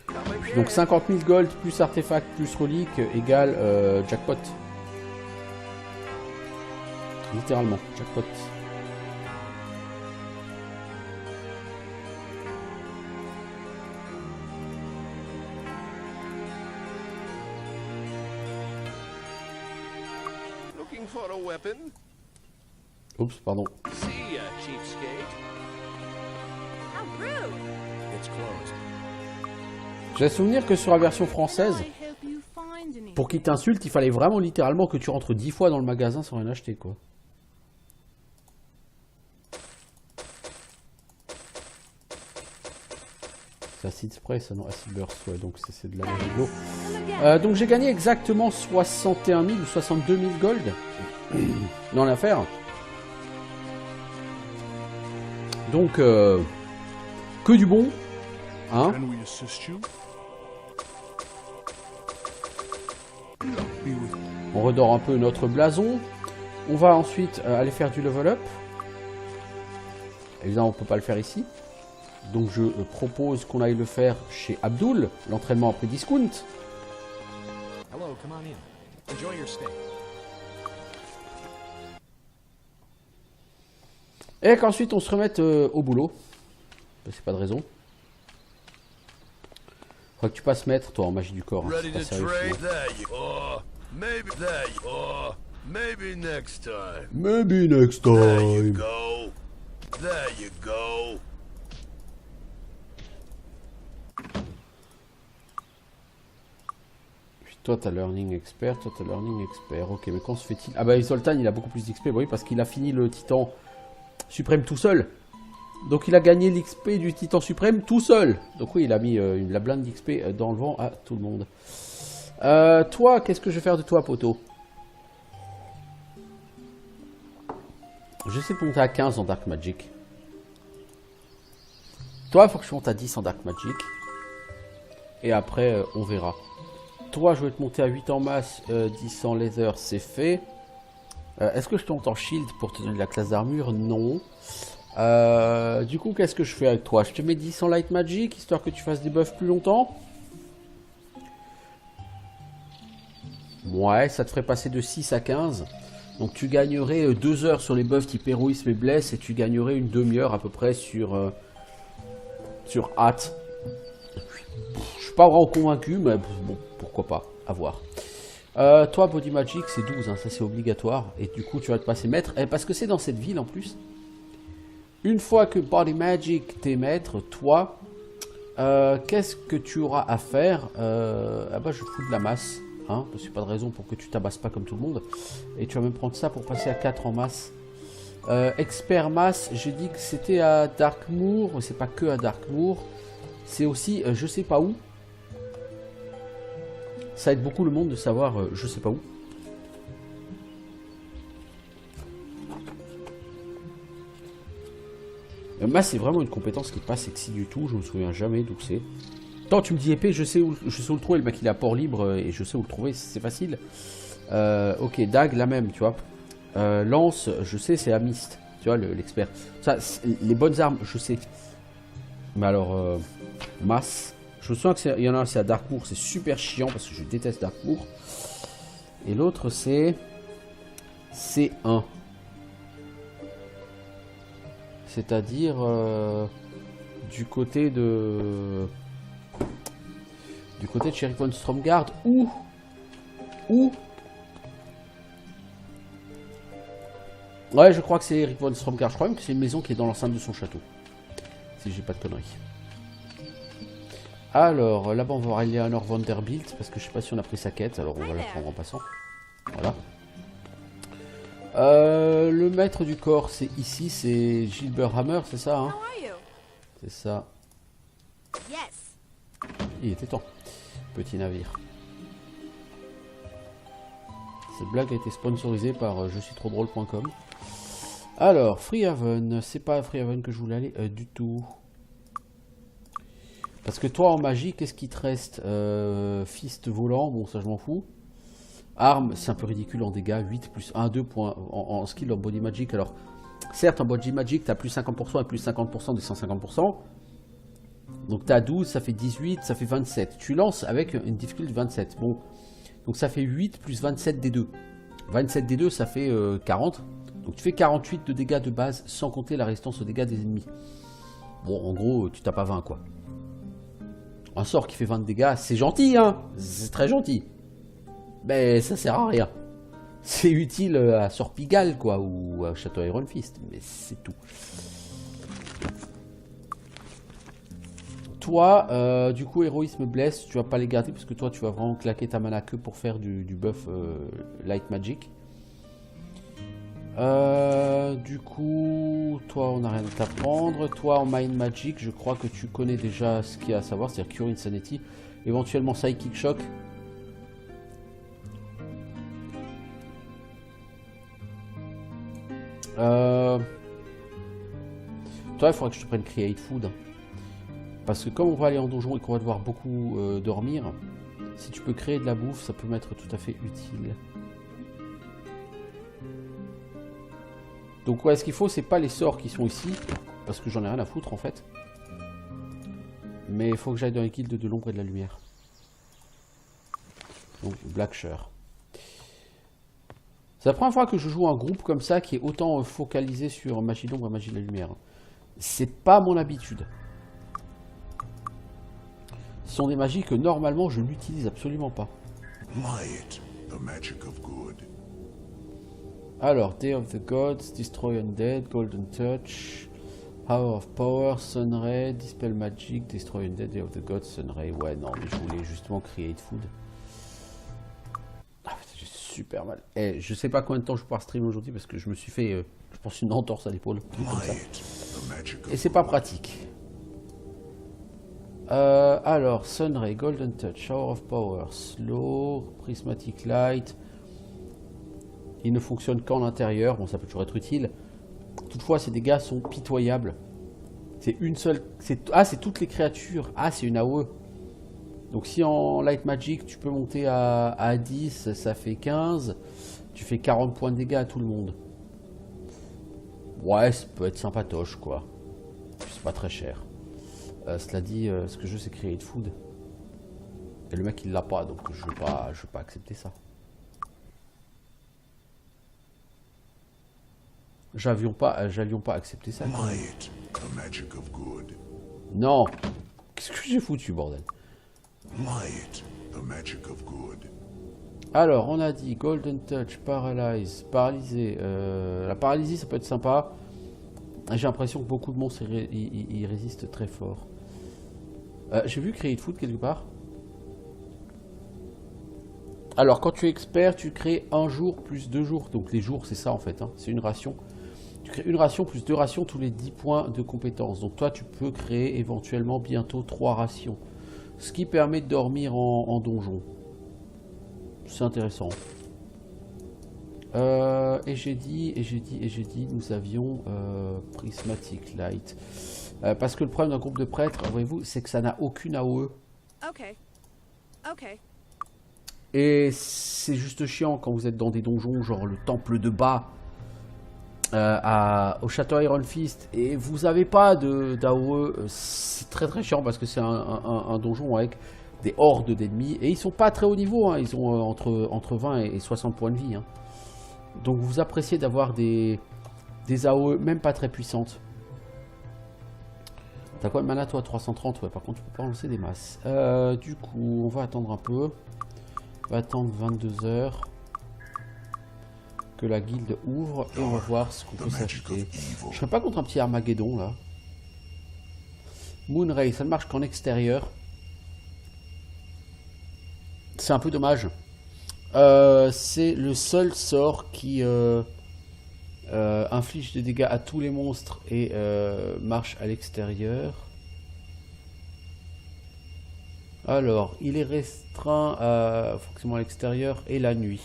Come again. Donc 50 000 gold plus artefact plus relique égale jackpot. Littéralement, jackpot. Looking for a weapon? Oups, pardon. See ya, cheapskate. How rude! It's closed. J'ai souvenir que sur la version française, pour qu'il t'insulte, il fallait vraiment littéralement que tu rentres 10 fois dans le magasin sans rien acheter, quoi. C'est acid spray, ça non, acid burst, ouais, donc c'est de la magie de l'eau. Donc j'ai gagné exactement 61 000 ou 62 000 gold dans l'affaire. Donc, que du bon, hein. Can we assist you? On redore un peu notre blason. On va ensuite aller faire du level up. Évidemment, on peut pas le faire ici. Donc je propose qu'on aille le faire chez Abdul, l'entraînement après discount. Hello, come on in. Enjoy your stay. Et qu'ensuite on se remette au boulot. C'est pas de raison. Faut que tu passes maître, toi, en magie du corps. Hein, Ready c'est pas to sérieux, trade? sinon. There you are. Maybe next time. Maybe next There you time. go. There you go. Puis toi t'as learning expert, toi t'as learning expert. Ok, mais quand se fait-il? Ah bah Zoltan il a beaucoup plus d'XP, oui, parce qu'il a fini le titan suprême tout seul. Donc il a gagné l'XP du titan suprême tout seul. Donc oui, il a mis la blinde d'XP dans le vent à tout le monde. Toi, qu'est-ce que je vais faire de toi, poteau? J'essaie de monter à 15 en Dark Magic. Toi, il faut que je monte à 10 en Dark Magic. Et après, on verra. Toi, je vais te monter à 8 en masse, 10 en laser, c'est fait. Est-ce que je te monte en shield pour te donner de la classe d'armure? Non. Du coup, qu'est-ce que je fais avec toi? Je te mets 10 en light magic, histoire que tu fasses des buffs plus longtemps. Ouais, ça te ferait passer de 6 à 15. Donc tu gagnerais 2 heures sur les buffs type héroïsme et bless, et tu gagnerais une demi-heure à peu près sur hâte. Je suis pas vraiment convaincu, mais bon, pourquoi pas, à voir. Toi, Body Magic, c'est 12, hein, ça c'est obligatoire. Et du coup, tu vas te passer maître, parce que c'est dans cette ville en plus. Une fois que Body Magic t'es maître, toi, qu'est-ce que tu auras à faire? Ah bah, je fous de la masse. Hein, parce qu'il n'y a pas de raison pour que tu tabasses pas comme tout le monde. Et tu vas même prendre ça pour passer à 4 en masse. Expert masse, j'ai dit que c'était à Darkmoor. C'est pas que à Darkmoor. C'est aussi je sais pas où. Ça aide beaucoup le monde de savoir je sais pas où. Masse, c'est vraiment une compétence qui est pas sexy du tout. Je me souviens jamais d'où c'est. Attends, tu me dis épée, je sais où le trouver. Le mec il est à port libre et je sais où le trouver, c'est facile. Ok, dague, la même, tu vois. Lance, je sais, c'est à Mist, tu vois, l'expert. Ça, les bonnes armes, je sais. Mais alors, masse. Je me souviens qu'il y en a un, c'est à Darkmoor, c'est super chiant parce que je déteste Darkmoor. Et l'autre, c'est C1. C'est-à-dire du côté de Sheriff von Stromgarde ou ouais, je crois que c'est Eric von Stromgarde. Je crois même que c'est une maison qui est dans l'enceinte de son château, si j'ai pas de conneries. Alors là-bas on va voir Eleanor Vanderbilt parce que je sais pas si on a pris sa quête, alors on va la prendre en passant. Voilà. Le maître du corps, c'est ici, c'est Gilbert Hammer, c'est ça, hein? C'est ça. Il était temps. Petit navire. Cette blague a été sponsorisée par je suis trop drôle.com. Alors, Freehaven, c'est pas à Freehaven que je voulais aller du tout. Parce que toi en magie, qu'est-ce qui te reste? Fist volant, bon ça je m'en fous. Arme, c'est un peu ridicule en dégâts, 8 plus 1, 2 points en skill en body magic. Alors, certes en body magic, tu as plus 50% et plus 50% des 150%. Donc tu as 12, ça fait 18, ça fait 27. Tu lances avec une difficulté de 27. Bon, donc ça fait 8 plus 27 des 2. 27 des 2, ça fait 40. Donc tu fais 48 de dégâts de base sans compter la résistance aux dégâts des ennemis. Bon, en gros, tu tapes à 20 quoi. Un sort qui fait 20 de dégâts, c'est gentil, hein. C'est très gentil. Mais ça sert à rien. C'est utile à Sor Pigalle, quoi, ou à Château Iron Fist, mais c'est tout. Toi, du coup, héroïsme blesse, tu vas pas les garder parce que toi, tu vas vraiment claquer ta mana que pour faire du buff Light Magic. Du coup, toi, on n'a rien à t'apprendre. Toi, en Mind Magic, je crois que tu connais déjà ce qu'il y a à savoir, c'est-à-dire Cure Insanity, éventuellement Psychic Shock. Toi, il faudrait que je te prenne Create Food. Parce que comme on va aller en donjon et qu'on va devoir beaucoup dormir, si tu peux créer de la bouffe, ça peut m'être tout à fait utile. Donc ouais, ce qu'il faut, c'est pas les sorts qui sont ici, parce que j'en ai rien à foutre en fait. Mais il faut que j'aille dans les guildes de l'ombre et de la lumière. Donc Blackshire. C'est la première fois que je joue un groupe comme ça qui est autant focalisé sur magie d'ombre et magie de la lumière. C'est pas mon habitude. Ce sont des magies que normalement je n'utilise absolument pas. Light, the magic of good. Alors, Day of the Gods, Destroy Undead, Golden Touch, Power of Power, Sunray, Dispel Magic, Destroy Undead, Day of the Gods, Sunray. Ouais, non, mais je voulais justement Create Food. Ah, j'ai super mal. Eh, je sais pas combien de temps je vais pouvoir streamer aujourd'hui parce que je me suis fait, je pense, une entorse à l'épaule. Et c'est pas pratique. Alors, Sunray, Golden Touch, Shower of Power, Slow, Prismatic Light. Il ne fonctionne qu'en intérieur. Bon, ça peut toujours être utile. Toutefois, ces dégâts sont pitoyables. C'est une seule... c'est toutes les créatures. Ah, c'est une AOE. Donc si en Light Magic, tu peux monter à 10, ça fait 15. Tu fais 40 points de dégâts à tout le monde. Ouais, ça peut être sympatoche, quoi. C'est pas très cher. Cela dit, ce que je veux, c'est Create Food. Et le mec, il l'a pas, donc je veux pas accepter ça. J'allions pas accepter ça. Light, the magic of good. Non. Qu'est-ce que j'ai foutu, bordel? Light, the magic of good. Alors, on a dit Golden Touch, Paralyze, Paralysé. La paralysie, ça peut être sympa. J'ai l'impression que beaucoup de monstres y résistent très fort. J'ai vu Create Food quelque part. Alors, quand tu es expert, tu crées un jour plus 2 jours. Donc, les jours, c'est ça en fait. Hein. C'est une ration. Tu crées une ration plus 2 rations tous les 10 points de compétence. Donc, toi, tu peux créer éventuellement bientôt 3 rations. Ce qui permet de dormir en donjon. C'est intéressant. Et j'ai dit, nous avions Prismatic Light. Parce que le problème d'un groupe de prêtres, voyez-vous, c'est que ça n'a aucune AOE. Okay. Okay. Et c'est juste chiant quand vous êtes dans des donjons, genre le temple de bas, au château Iron Fist, et vous n'avez pas d'AOE. C'est très très chiant parce que c'est un donjon avec des hordes d'ennemis, et ils sont pas très haut niveau, hein. Ils ont entre 20 et 60 points de vie. Hein. Donc vous appréciez d'avoir des AOE même pas très puissantes. T'as quoi de mana toi? 330, ouais, par contre tu peux pas en lancer des masses. Du coup, on va attendre un peu. On va attendre 22 heures que la guilde ouvre et on va voir ce qu'on peut s'acheter. Je serais pas contre un petit Armageddon là. Moonray, ça ne marche qu'en extérieur. C'est un peu dommage. C'est le seul sort qui inflige des dégâts à tous les monstres et marche à l'extérieur. Alors, il est restreint à fonctionnement à l'extérieur et la nuit.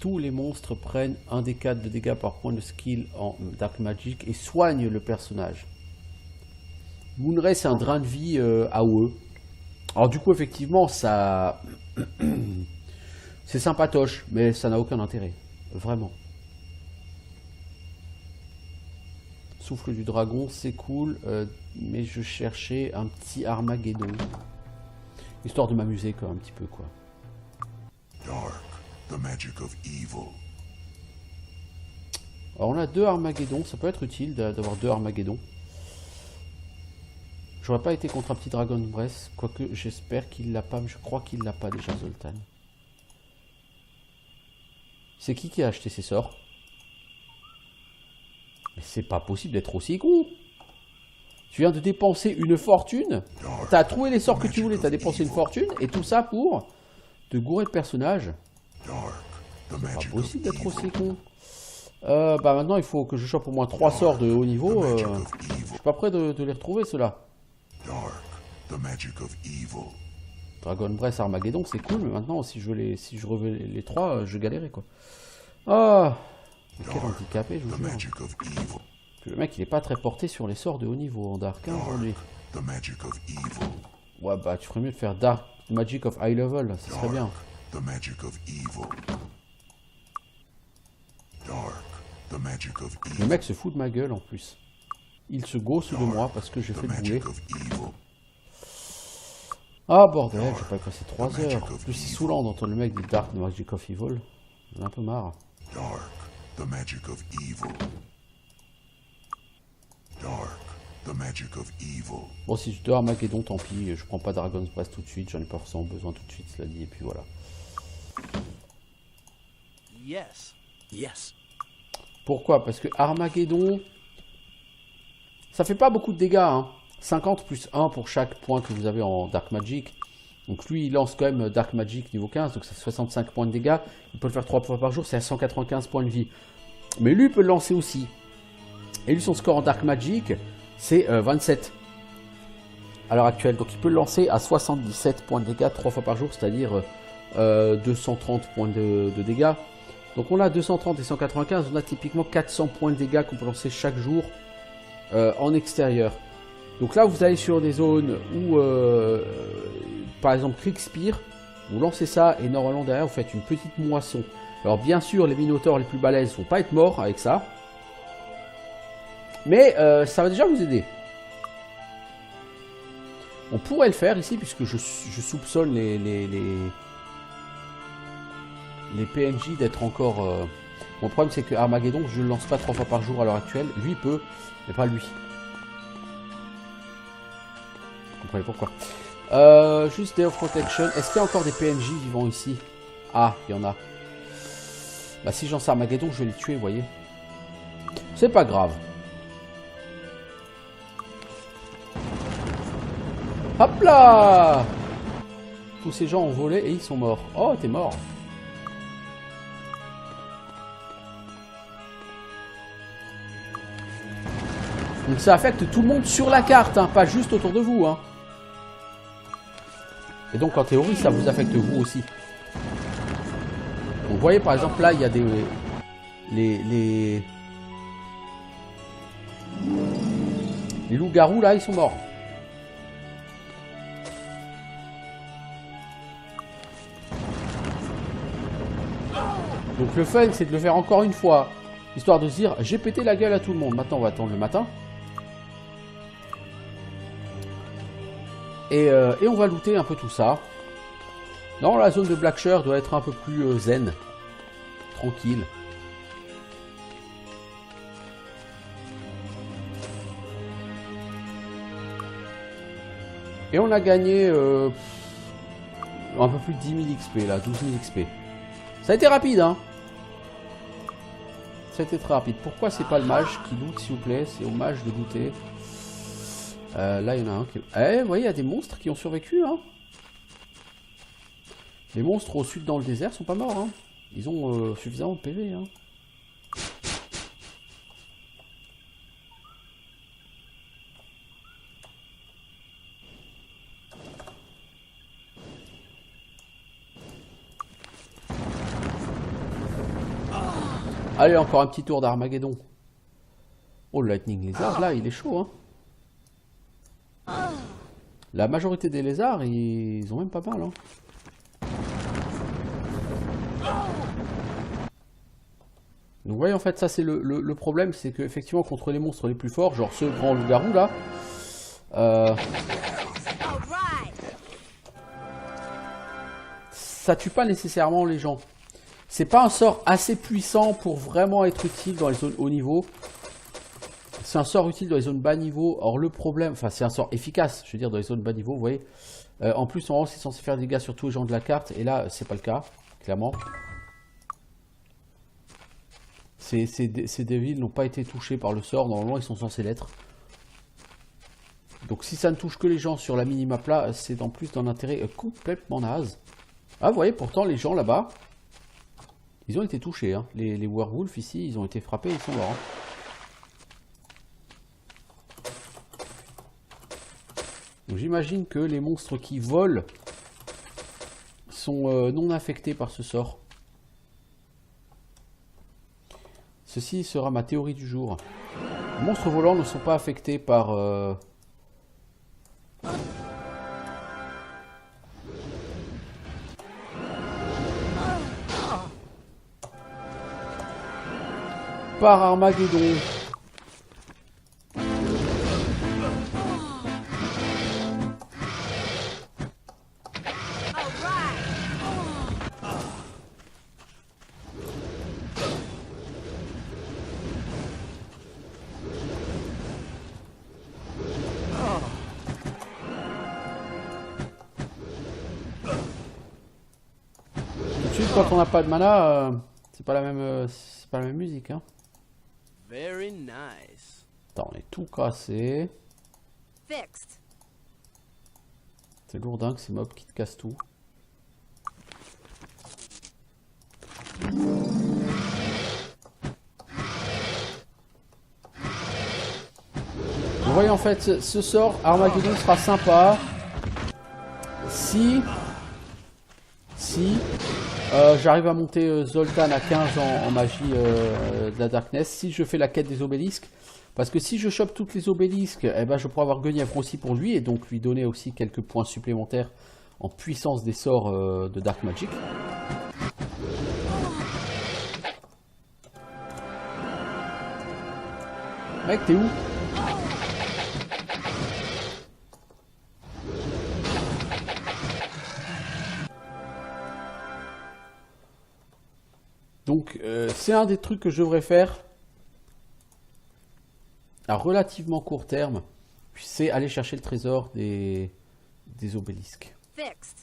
Tous les monstres prennent 1 des 4 de dégâts par point de skill en Dark Magic et soignent le personnage. Moonray, c'est un drain de vie AOE. Alors du coup, effectivement, ça... c'est sympatoche, mais ça n'a aucun intérêt. Vraiment. Souffle du dragon, c'est cool, mais je cherchais un petit Armageddon. Histoire de m'amuser quoi, un petit peu quoi. Dark, the magic of evil. Alors on a 2 Armageddon, ça peut être utile d'avoir 2 Armageddon. J'aurais pas été contre un petit Dragon Breath, quoique j'espère qu'il l'a pas, mais je crois qu'il l'a pas déjà Zoltan. C'est qui a acheté ces sorts? Mais c'est pas possible d'être aussi con. Tu viens de dépenser une fortune. T'as trouvé les sorts que tu voulais, t'as dépensé une fortune. Et tout ça pour te gourer de personnages. Dark, the Pas magic of possible d'être aussi evil. con. Bah maintenant il faut que je chope au moins 3 sorts de haut niveau. The magic Je of evil. suis pas prêt de les retrouver ceux-là. Dark, the magic of evil. Dragon Breath, Armageddon, c'est cool, mais maintenant si je revais les 3, je galérais quoi. Ah, quel handicapé, je vous The jure. magic of evil. Le mec il est pas très porté sur les sorts de haut niveau en Dark hein, aujourd'hui. The magic of evil. Ouais bah tu ferais mieux de faire Dark Magic of High Level, ça serait bien. The magic of evil. Dark, the magic of Le evil. mec se fout de ma gueule en plus. Il se gosse de moi parce que j'ai The fait le boulet. magic of evil. Ah bordel, j'ai pas passé 3 heures. En plus c'est saoulant d'entendre le mec dire Dark Magic of Evil. J'en ai un peu marre. Dark, the magic of evil. Dark, the magic of evil. Bon si je dois Armageddon, tant pis, je prends pas Dragon's Breath tout de suite, j'en ai pas forcément besoin tout de suite, cela dit, et puis voilà. Yes. Yes. Pourquoi? Parce que Armageddon, ça fait pas beaucoup de dégâts, hein. 50 plus 1 pour chaque point que vous avez en Dark Magic. Donc lui, il lance quand même Dark Magic niveau 15, donc ça fait 65 points de dégâts. Il peut le faire 3 fois par jour, c'est à 195 points de vie. Mais lui peut le lancer aussi. Et lui, son score en Dark Magic, c'est 27 à l'heure actuelle. Donc il peut le lancer à 77 points de dégâts 3 fois par jour, c'est-à-dire 230 points de dégâts. Donc on a 230 et 195, on a typiquement 400 points de dégâts qu'on peut lancer chaque jour en extérieur. Donc là vous allez sur des zones où, par exemple Kriegspire, vous lancez ça et normalement derrière vous faites une petite moisson. Alors bien sûr les minotaures les plus balèzes ne vont pas être morts avec ça. Mais ça va déjà vous aider. On pourrait le faire ici puisque je soupçonne les PNJ d'être encore... Mon problème c'est que Armageddon je ne le lance pas 3 fois par jour à l'heure actuelle. Lui peut, mais pas lui. Vous comprenez pourquoi. Juste Day of Protection. Est-ce qu'il y a encore des PNJ vivants ici? Ah, il y en a. Bah si j'en sais Armageddon je vais les tuer, vous voyez. C'est pas grave. Hop là! Tous ces gens ont volé et ils sont morts. Oh, t'es mort. Donc ça affecte tout le monde sur la carte, hein, pas juste autour de vous. Hein. Et donc en théorie, ça vous affecte vous aussi. Donc vous voyez par exemple là, il y a des... Les loups-garous là, ils sont morts. Donc le fun, c'est de le faire encore une fois, histoire de se dire, j'ai pété la gueule à tout le monde. Maintenant, on va attendre le matin. Et on va looter un peu tout ça. Non, la zone de Blackshire doit être un peu plus zen. Tranquille. Et on a gagné un peu plus de 10 000 XP là, 12 000 XP. Ça a été rapide, hein. Ça a été très rapide. Pourquoi c'est pas le mage qui loot, s'il vous plaît? C'est au mage de looter. Là, il y en a un qui... Eh, vous voyez, il y a des monstres qui ont survécu, hein. Les monstres au sud dans le désert sont pas morts, hein. Ils ont suffisamment de PV, hein. Allez, encore un petit tour d'Armageddon. Oh, le Lightning Lézard, là, il est chaud, hein. La majorité des lézards, ils ont même pas mal, hein. Donc, vous voyez, en fait, ça, c'est le problème, c'est qu'effectivement, contre les monstres les plus forts, genre ce grand loup-garou, là, ça tue pas nécessairement les gens. C'est pas un sort assez puissant pour vraiment être utile dans les zones haut niveau. C'est un sort utile dans les zones bas niveau. Or le problème, enfin c'est un sort efficace, je veux dire dans les zones bas niveau, vous voyez. En plus normalement c'est censé faire des dégâts sur tous les gens de la carte. Et là c'est pas le cas, clairement. Ces devils n'ont pas été touchés par le sort, normalement ils sont censés l'être. Donc si ça ne touche que les gens sur la minimap là, c'est en plus d'un intérêt complètement naze. Ah vous voyez, pourtant les gens là-bas, ils ont été touchés. Hein. Les werewolves ici, ils ont été frappés, ils sont morts. Hein. J'imagine que les monstres qui volent sont non infectés par ce sort. Ceci sera ma théorie du jour. Les monstres volants ne sont pas affectés par... par Armageddon. Quand on n'a pas de mana, c'est pas la même musique. Hein. Very nice. Attends, on est tout cassé. Fixed. C'est lourdin que ces mobs qui te cassent tout. Vous voyez en fait, ce sort Armageddon sera sympa si j'arrive à monter Zoltan à 15 en magie de la Darkness, si je fais la quête des obélisques, parce que si je chope toutes les obélisques, eh ben, je pourrais avoir Guenièvre aussi pour lui, et donc lui donner aussi quelques points supplémentaires en puissance des sorts de Dark Magic. Mec, t'es où ? Donc, c'est un des trucs que je devrais faire à relativement court terme, c'est aller chercher le trésor des obélisques. Fixed.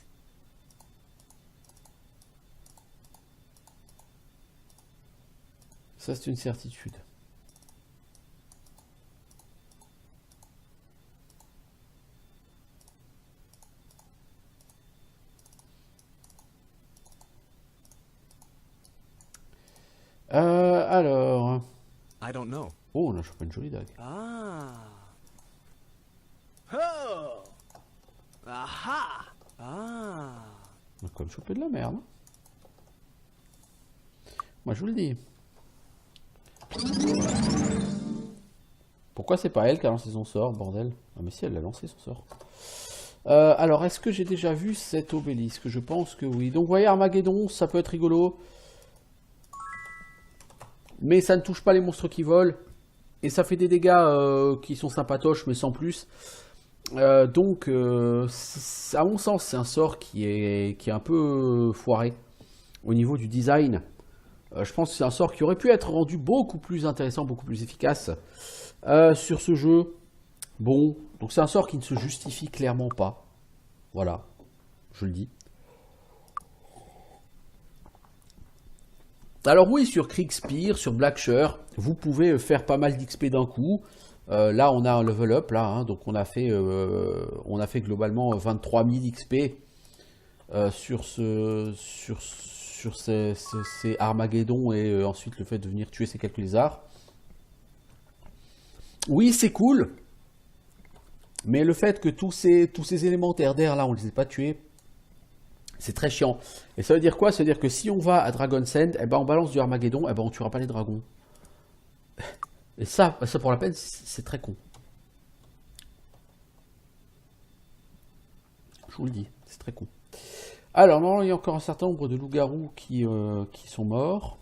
Ça, c'est une certitude. Alors... I don't know. Oh, on a chopé une jolie dague. Ah. Oh. Aha. Ah. On a quand même chopé de la merde. Hein. Moi, je vous le dis. Pourquoi c'est pas elle qui a lancé son sort, bordel? Ah mais si, elle a lancé son sort. Alors, est-ce que j'ai déjà vu cet obélisque? Je pense que oui. Donc, vous voyez, Armageddon, ça peut être rigolo. Mais ça ne touche pas les monstres qui volent. Et ça fait des dégâts qui sont sympatoches, mais sans plus. Donc, à mon sens, c'est un sort qui est un peu foiré au niveau du design. Je pense que c'est un sort qui aurait pu être rendu beaucoup plus intéressant, beaucoup plus efficace sur ce jeu. Bon, donc c'est un sort qui ne se justifie clairement pas. Voilà, je le dis. Alors oui, sur Kriegspire, sur Blackshear, vous pouvez faire pas mal d'XP d'un coup. Là, on a un level up, là, hein, donc on a fait globalement 23 000 XP sur ces Armageddon et ensuite le fait de venir tuer ces quelques lézards. Oui, c'est cool, mais le fait que tous ces élémentaires d'air là, on les ait pas tués, c'est très chiant. Et ça veut dire quoi? Ça veut dire que si on va à Dragon's End, eh ben on balance du Armageddon, eh ben on tuera pas les dragons. Et ça pour la peine, c'est très con. Je vous le dis, c'est très con. Alors, normalement, il y a encore un certain nombre de loups-garous qui sont morts.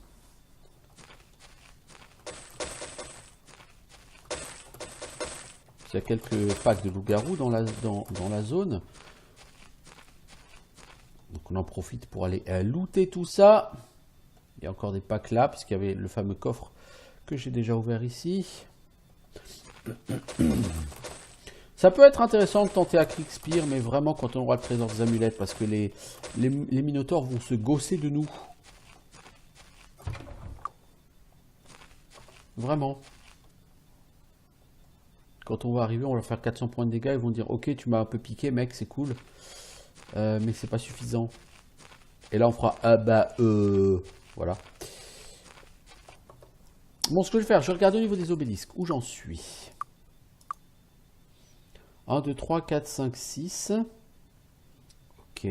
Il y a quelques packs de loups-garous dans la zone. Donc on en profite pour aller looter tout ça. Il y a encore des packs là, puisqu'il y avait le fameux coffre que j'ai déjà ouvert ici. Ça peut être intéressant de tenter à Kriegspire, mais vraiment quand on aura le trésor des amulettes, parce que les minotaures vont se gausser de nous. Vraiment. Quand on va arriver, on va faire 400 points de dégâts. Ils vont dire ok, tu m'as un peu piqué, mec, c'est cool. Mais c'est pas suffisant. Et là, on fera voilà. Bon, ce que je vais faire, je regarde au niveau des obélisques. Où j'en suis? 1, 2, 3, 4, 5, 6. Ok.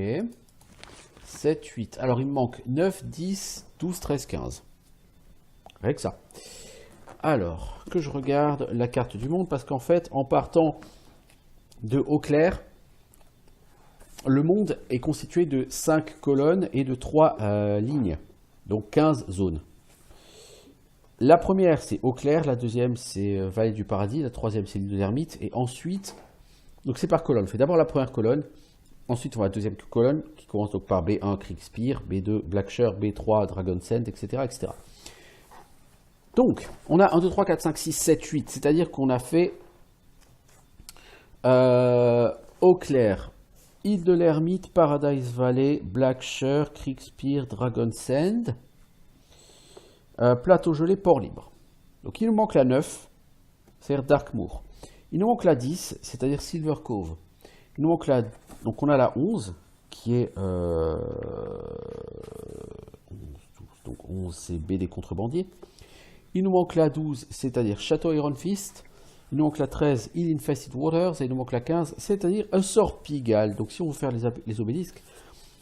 7, 8. Alors, il me manque 9, 10, 12, 13, 15. Avec ça. Alors, que je regarde la carte du monde, parce qu'en fait, en partant de haut clair, le monde est constitué de 5 colonnes et de 3 lignes. Donc 15 zones. La première, c'est eau claire. La deuxième, c'est vallée du paradis. La troisième, c'est l'île de l'ermite. Et ensuite, donc c'est par colonne. On fait d'abord la première colonne. Ensuite, on va à la deuxième colonne, qui commence donc par B1, Kriegspire, B2, Blackshire, B3, Dragon's End, etc., etc. Donc, on a 1, 2, 3, 4, 5, 6, 7, 8. C'est-à-dire qu'on a fait eau claire, île de l'ermite, Paradise Valley, Blackshire, Kriegspire, Dragon's End, plateau gelé, port libre. Donc il nous manque la 9, c'est-à-dire Darkmoor. Il nous manque la 10, c'est-à-dire Silver Cove. Il nous manque la... Donc on a la 11, qui est... Donc 11, c'est B des contrebandiers. Il nous manque la 12, c'est-à-dire Château Iron Fist. Il nous manque la 13, Hill Infested Waters. Et il nous manque la 15, c'est-à-dire un sort Pigalle. Donc si on veut faire les obélisques,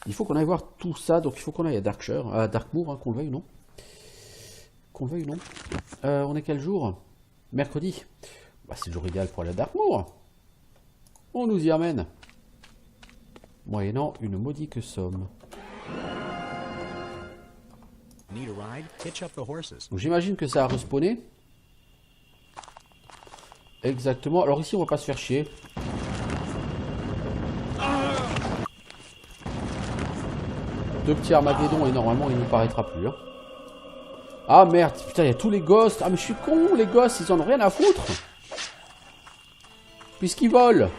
il faut qu'on aille voir tout ça. Donc il faut qu'on aille à Darkmoor, hein, qu'on le veuille ou non. Qu'on le veuille ou non. On est quel jour? Mercredi. Bah, c'est le jour idéal pour aller à Darkmoor. On nous y amène. Moyennant une modique somme. Need a ride? Hitch up the horses. Donc j'imagine que ça a respawné. Exactement. Alors ici, on va pas se faire chier. Deux petits Armageddon et normalement, il ne nous paraîtra plus. Hein. Ah merde, putain, il y a tous les ghosts. Ah mais je suis con, les ghosts, ils en ont rien à foutre. Puisqu'ils volent.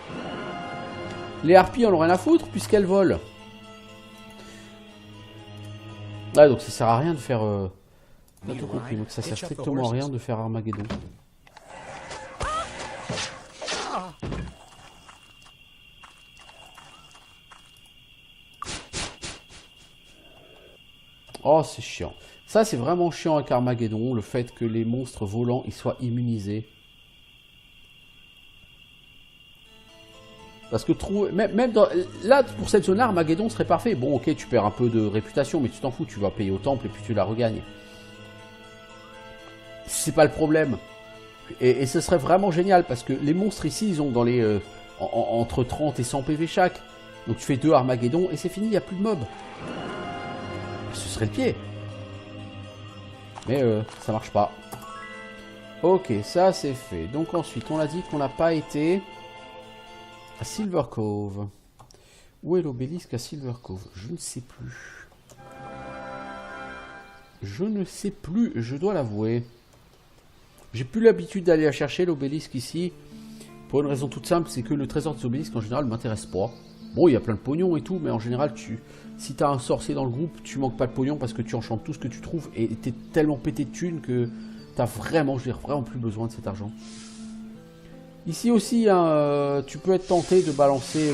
Les harpies en ont rien à foutre puisqu'elles volent. Ah donc ça sert à rien de faire... T'as tout compris, donc ça sert strictement à rien de faire Armageddon. Oh c'est chiant. Ça c'est vraiment chiant avec Armageddon, le fait que les monstres volants ils soient immunisés. Parce que même dans, là, pour cette zone-là, Armageddon serait parfait. Bon, ok, tu perds un peu de réputation, mais tu t'en fous, tu vas payer au temple et puis tu la regagnes. C'est pas le problème. Et ce serait vraiment génial, parce que les monstres ici, ils ont dans les entre 30 et 100 PV chaque. Donc tu fais 2 Armageddon et c'est fini, il n'y a plus de mobs. Ce serait le pied. Mais ça marche pas. Ok, ça c'est fait. Donc ensuite, on a dit qu'on n'a pas été... à Silver Cove. Où est l'obélisque à Silver Cove? Je ne sais plus. Je ne sais plus, je dois l'avouer. J'ai plus l'habitude d'aller la chercher, l'obélisque ici. Pour une raison toute simple, c'est que le trésor des obélisques en général ne m'intéresse pas. Bon, il y a plein de pognon et tout, mais en général, si tu as un sorcier dans le groupe, tu manques pas de pognon parce que tu enchantes tout ce que tu trouves et tu es tellement pété de thunes que tu as vraiment, je veux dire, vraiment plus besoin de cet argent. Ici aussi, hein, tu peux être tenté de balancer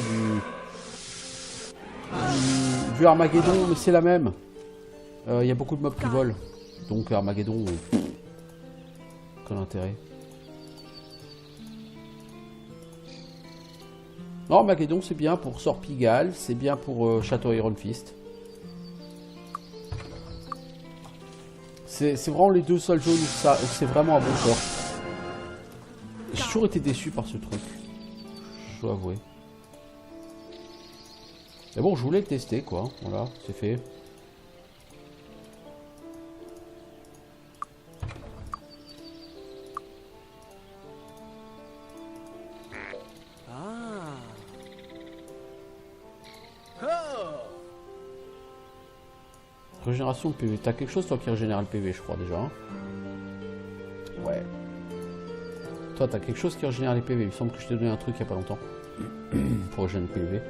du Armageddon, mais c'est la même. Il y a beaucoup de mobs qui volent. Donc Armageddon, quel intérêt. Non, Armageddon c'est bien pour Sort Pigalle, c'est bien pour Château Iron Fist. C'est vraiment les deux seules zones où c'est vraiment un bon sort. J'ai toujours été déçu par ce truc. Je dois avouer. Mais bon, je voulais le tester, quoi. Voilà, c'est fait. Ah. Oh. Régénération de PV. T'as quelque chose, toi, qui régénère le PV, je crois, déjà. Hein, ouais. Toi, t'as quelque chose qui régénère les PV. Il me semble que je t'ai donné un truc il n'y a pas longtemps. Pour régénérer le PV.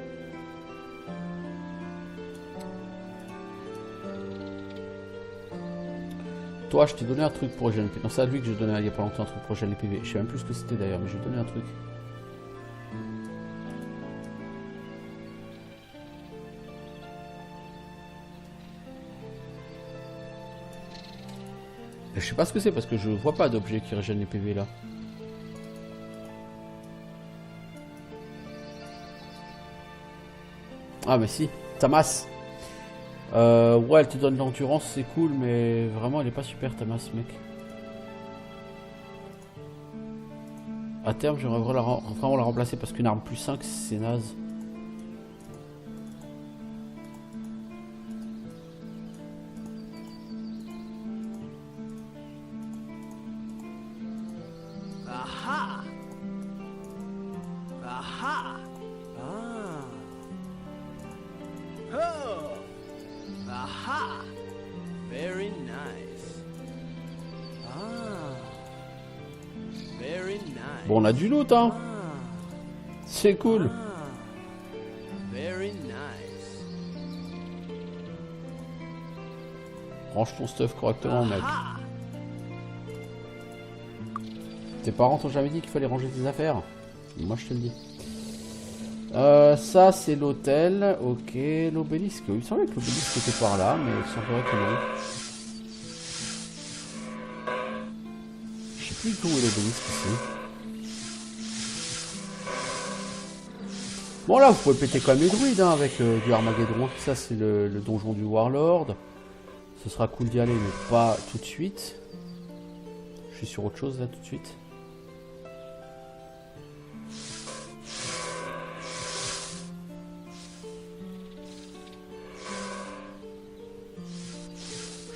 Toi, je t'ai donné un truc pour GNP. Non, c'est à lui que j'ai donné il y a pas longtemps un truc pour GNPV. Je sais même plus ce que c'était d'ailleurs, mais j'ai donné un truc. Je sais pas ce que c'est parce que je vois pas d'objet qui régène les PV là. Ah mais si, Tamas. Ouais, elle te donne l'endurance, c'est cool, mais vraiment elle est pas super Tamas, mec. À terme, j'aimerais vraiment la remplacer parce qu'une arme plus 5, c'est naze. Aha! Aha! Ah! Oh! Aha! Very nice. Ah! Very nice. Bon, on a du loot, hein. Ah! C'est cool. Ah! Very nice. Range ton stuff correctement, mec. Aha! Tes parents t'ont jamais dit qu'il fallait ranger tes affaires? Moi, je te le dis. Ça, c'est l'hôtel. Ok, l'obélisque. Il me semblait que l'obélisque était par là, mais il semblerait que non. Je sais plus du tout où est l'obélisque ici. Bon, là, vous pouvez péter quand même les druides hein, avec du Armageddon. Ça, c'est le donjon du Warlord. Ce sera cool d'y aller, mais pas tout de suite. Je suis sur autre chose là tout de suite.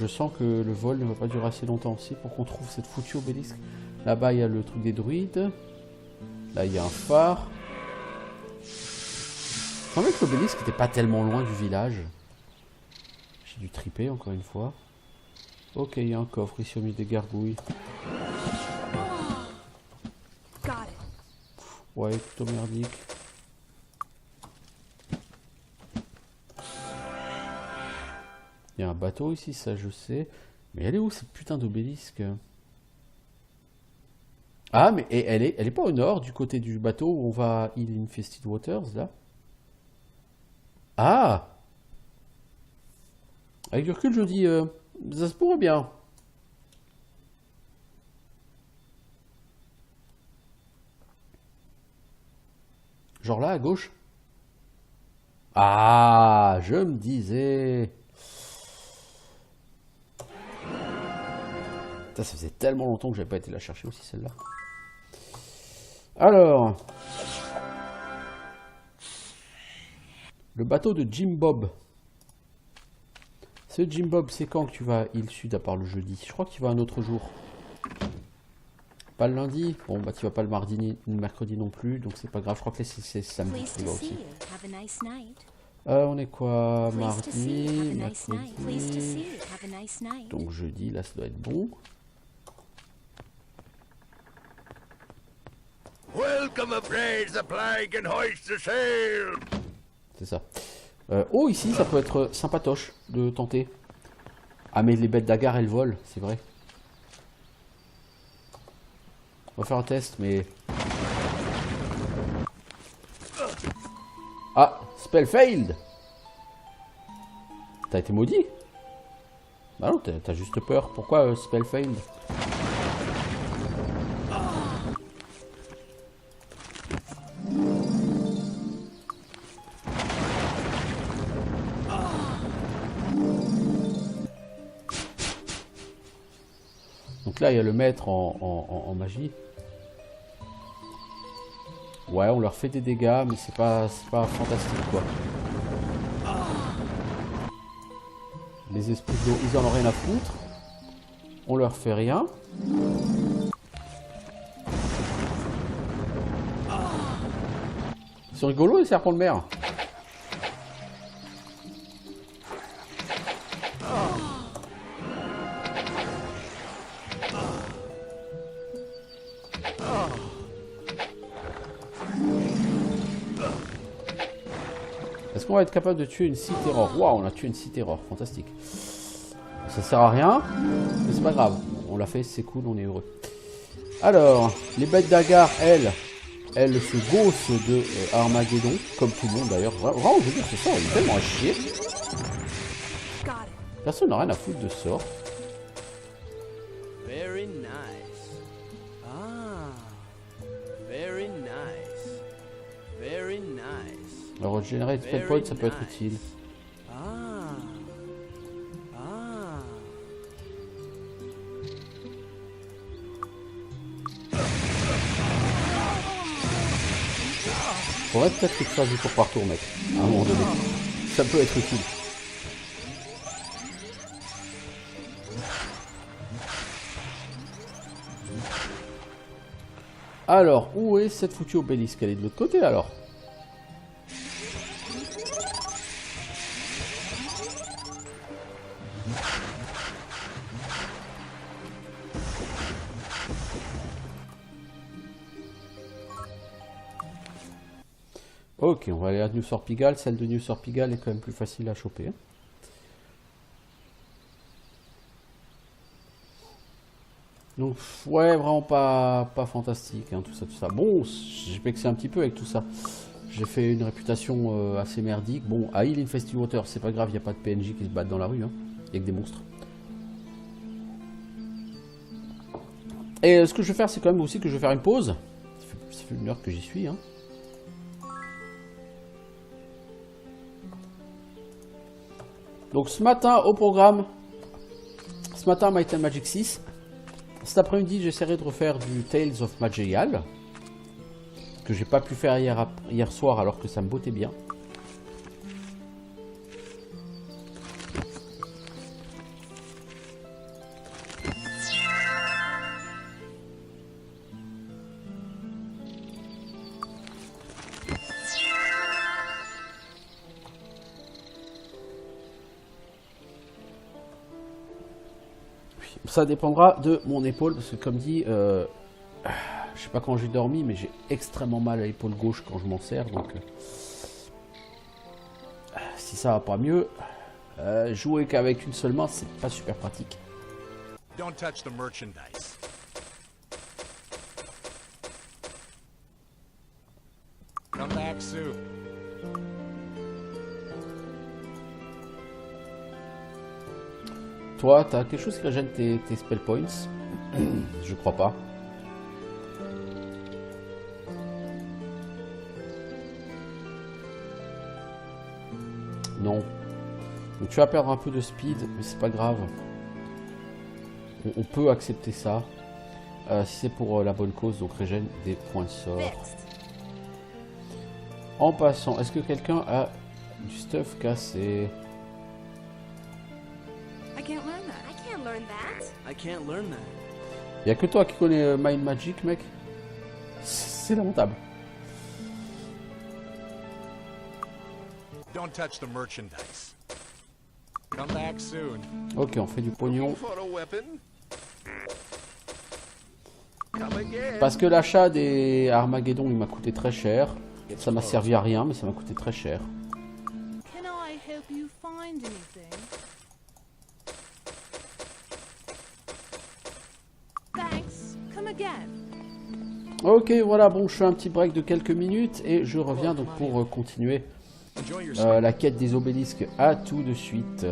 Je sens que le vol ne va pas durer assez longtemps aussi pour qu'on trouve cette foutue obélisque. Là-bas, il y a le truc des druides. Là, il y a un phare. Je semblait que l'obélisque n'était pas tellement loin du village. J'ai dû triper encore une fois. Ok, il y a un coffre ici au milieu des gargouilles. Got it. Ouais, plutôt merdique. Il y a un bateau ici, ça je sais. Mais elle est où cette putain d'obélisque? Ah, mais elle est pas au nord, du côté du bateau où on va à Hill Infested Waters, là? Ah! Avec du recul, je dis, ça se pourrait bien. Genre là, à gauche? Ah, je me disais... Ça faisait tellement longtemps que j'avais pas été la chercher aussi, celle-là. Alors... Le bateau de Jim Bob. Ce Jim Bob, c'est quand que tu vas à Île Sud à part le jeudi? Je crois qu'il va un autre jour. Pas le lundi? Bon, bah tu vas pas le mardi ni le mercredi non plus, donc c'est pas grave. Je crois que c'est samedi Pleased qu'il to va see aussi. you. Have a nice night. On est quoi? Pleased to see you. Mardi, Have a nice night. Pleased to mercredi... see you. Have a nice night. Donc jeudi, là ça doit être bon. Welcome aboard the plague and hoist the sail! C'est ça. Oh, ici, ça peut être sympatoche de tenter. Ah, mais les bêtes d'agar, elles volent, c'est vrai. On va faire un test, mais... Ah, spell failed! T'as été maudit? Bah non, t'as juste peur. Pourquoi spell failed? Donc là, il y a le maître en magie. Ouais, on leur fait des dégâts, mais c'est pas fantastique, quoi. Les esprits d'eau, ils en ont rien à foutre. On leur fait rien. Ils sont rigolos, les serpents de mer. Est-ce qu'on va être capable de tuer une Sea Terror? Waouh, on a tué une Sea Terror, fantastique. Ça sert à rien, mais c'est pas grave. On l'a fait, c'est cool, on est heureux. Alors, les bêtes d'agar, elles se gossent de Armageddon, comme tout le monde d'ailleurs. Vraiment, je veux dire, ce sort, il est tellement à chier. Personne n'a rien à foutre de ce sort. Very nice. Ah. Very nice. Very nice. Alors, régénérer de spell point, ça peut être utile. Ah. Ah. Faudrait peut-être que tu fasses du tour par tour, mec. À un moment donné. Ça peut être utile. Alors, où est cette foutue obélisque? Elle est de l'autre côté, alors. Ok, on va aller à New Sorpigal. Celle de New Sorpigal est quand même plus facile à choper. Hein. Donc, ouais, vraiment pas fantastique, hein, tout ça. Bon, j'ai vexé un petit peu avec tout ça. J'ai fait une réputation assez merdique. Bon, à Hill Infested Water, c'est pas grave, il n'y a pas de PNJ qui se battent dans la rue. Hein. Il y a que des monstres. Et ce que je vais faire, c'est quand même aussi que je vais faire une pause. Ça fait une heure que j'y suis. Hein. Donc ce matin au programme, ce matin Might and Magic 6. Cet après-midi j'essaierai de refaire du Tales of Majeyal, que j'ai pas pu faire hier soir alors que ça me bottait bien. Ça dépendra de mon épaule, parce que comme dit, je sais pas quand j'ai dormi, mais j'ai extrêmement mal à l'épaule gauche quand je m'en sers, donc si ça va pas mieux, jouer qu'avec une seule main, c'est pas super pratique. Don't touch the merchandise. Come back soon. Toi, t'as quelque chose qui régène tes spell points? Je crois pas. Non. Donc tu vas perdre un peu de speed, mais c'est pas grave. On peut accepter ça. Si c'est pour la bonne cause, donc régène des points de sort. En passant, est-ce que quelqu'un a du stuff cassé? I can't learn that. Il n'y a que toi qui connais Mind Magic, mec. C'est lamentable. Don't touch the merchandise. Come back soon. Ok, on fait du pognon. Parce que l'achat des Armageddon, il m'a coûté très cher. Ça m'a servi à rien, mais ça m'a coûté très cher. Can I help you find anything? Thanks. Come again. Ok, voilà, bon, je fais un petit break de quelques minutes et je reviens donc pour continuer Enjoy your la quête des obélisques. À tout de suite.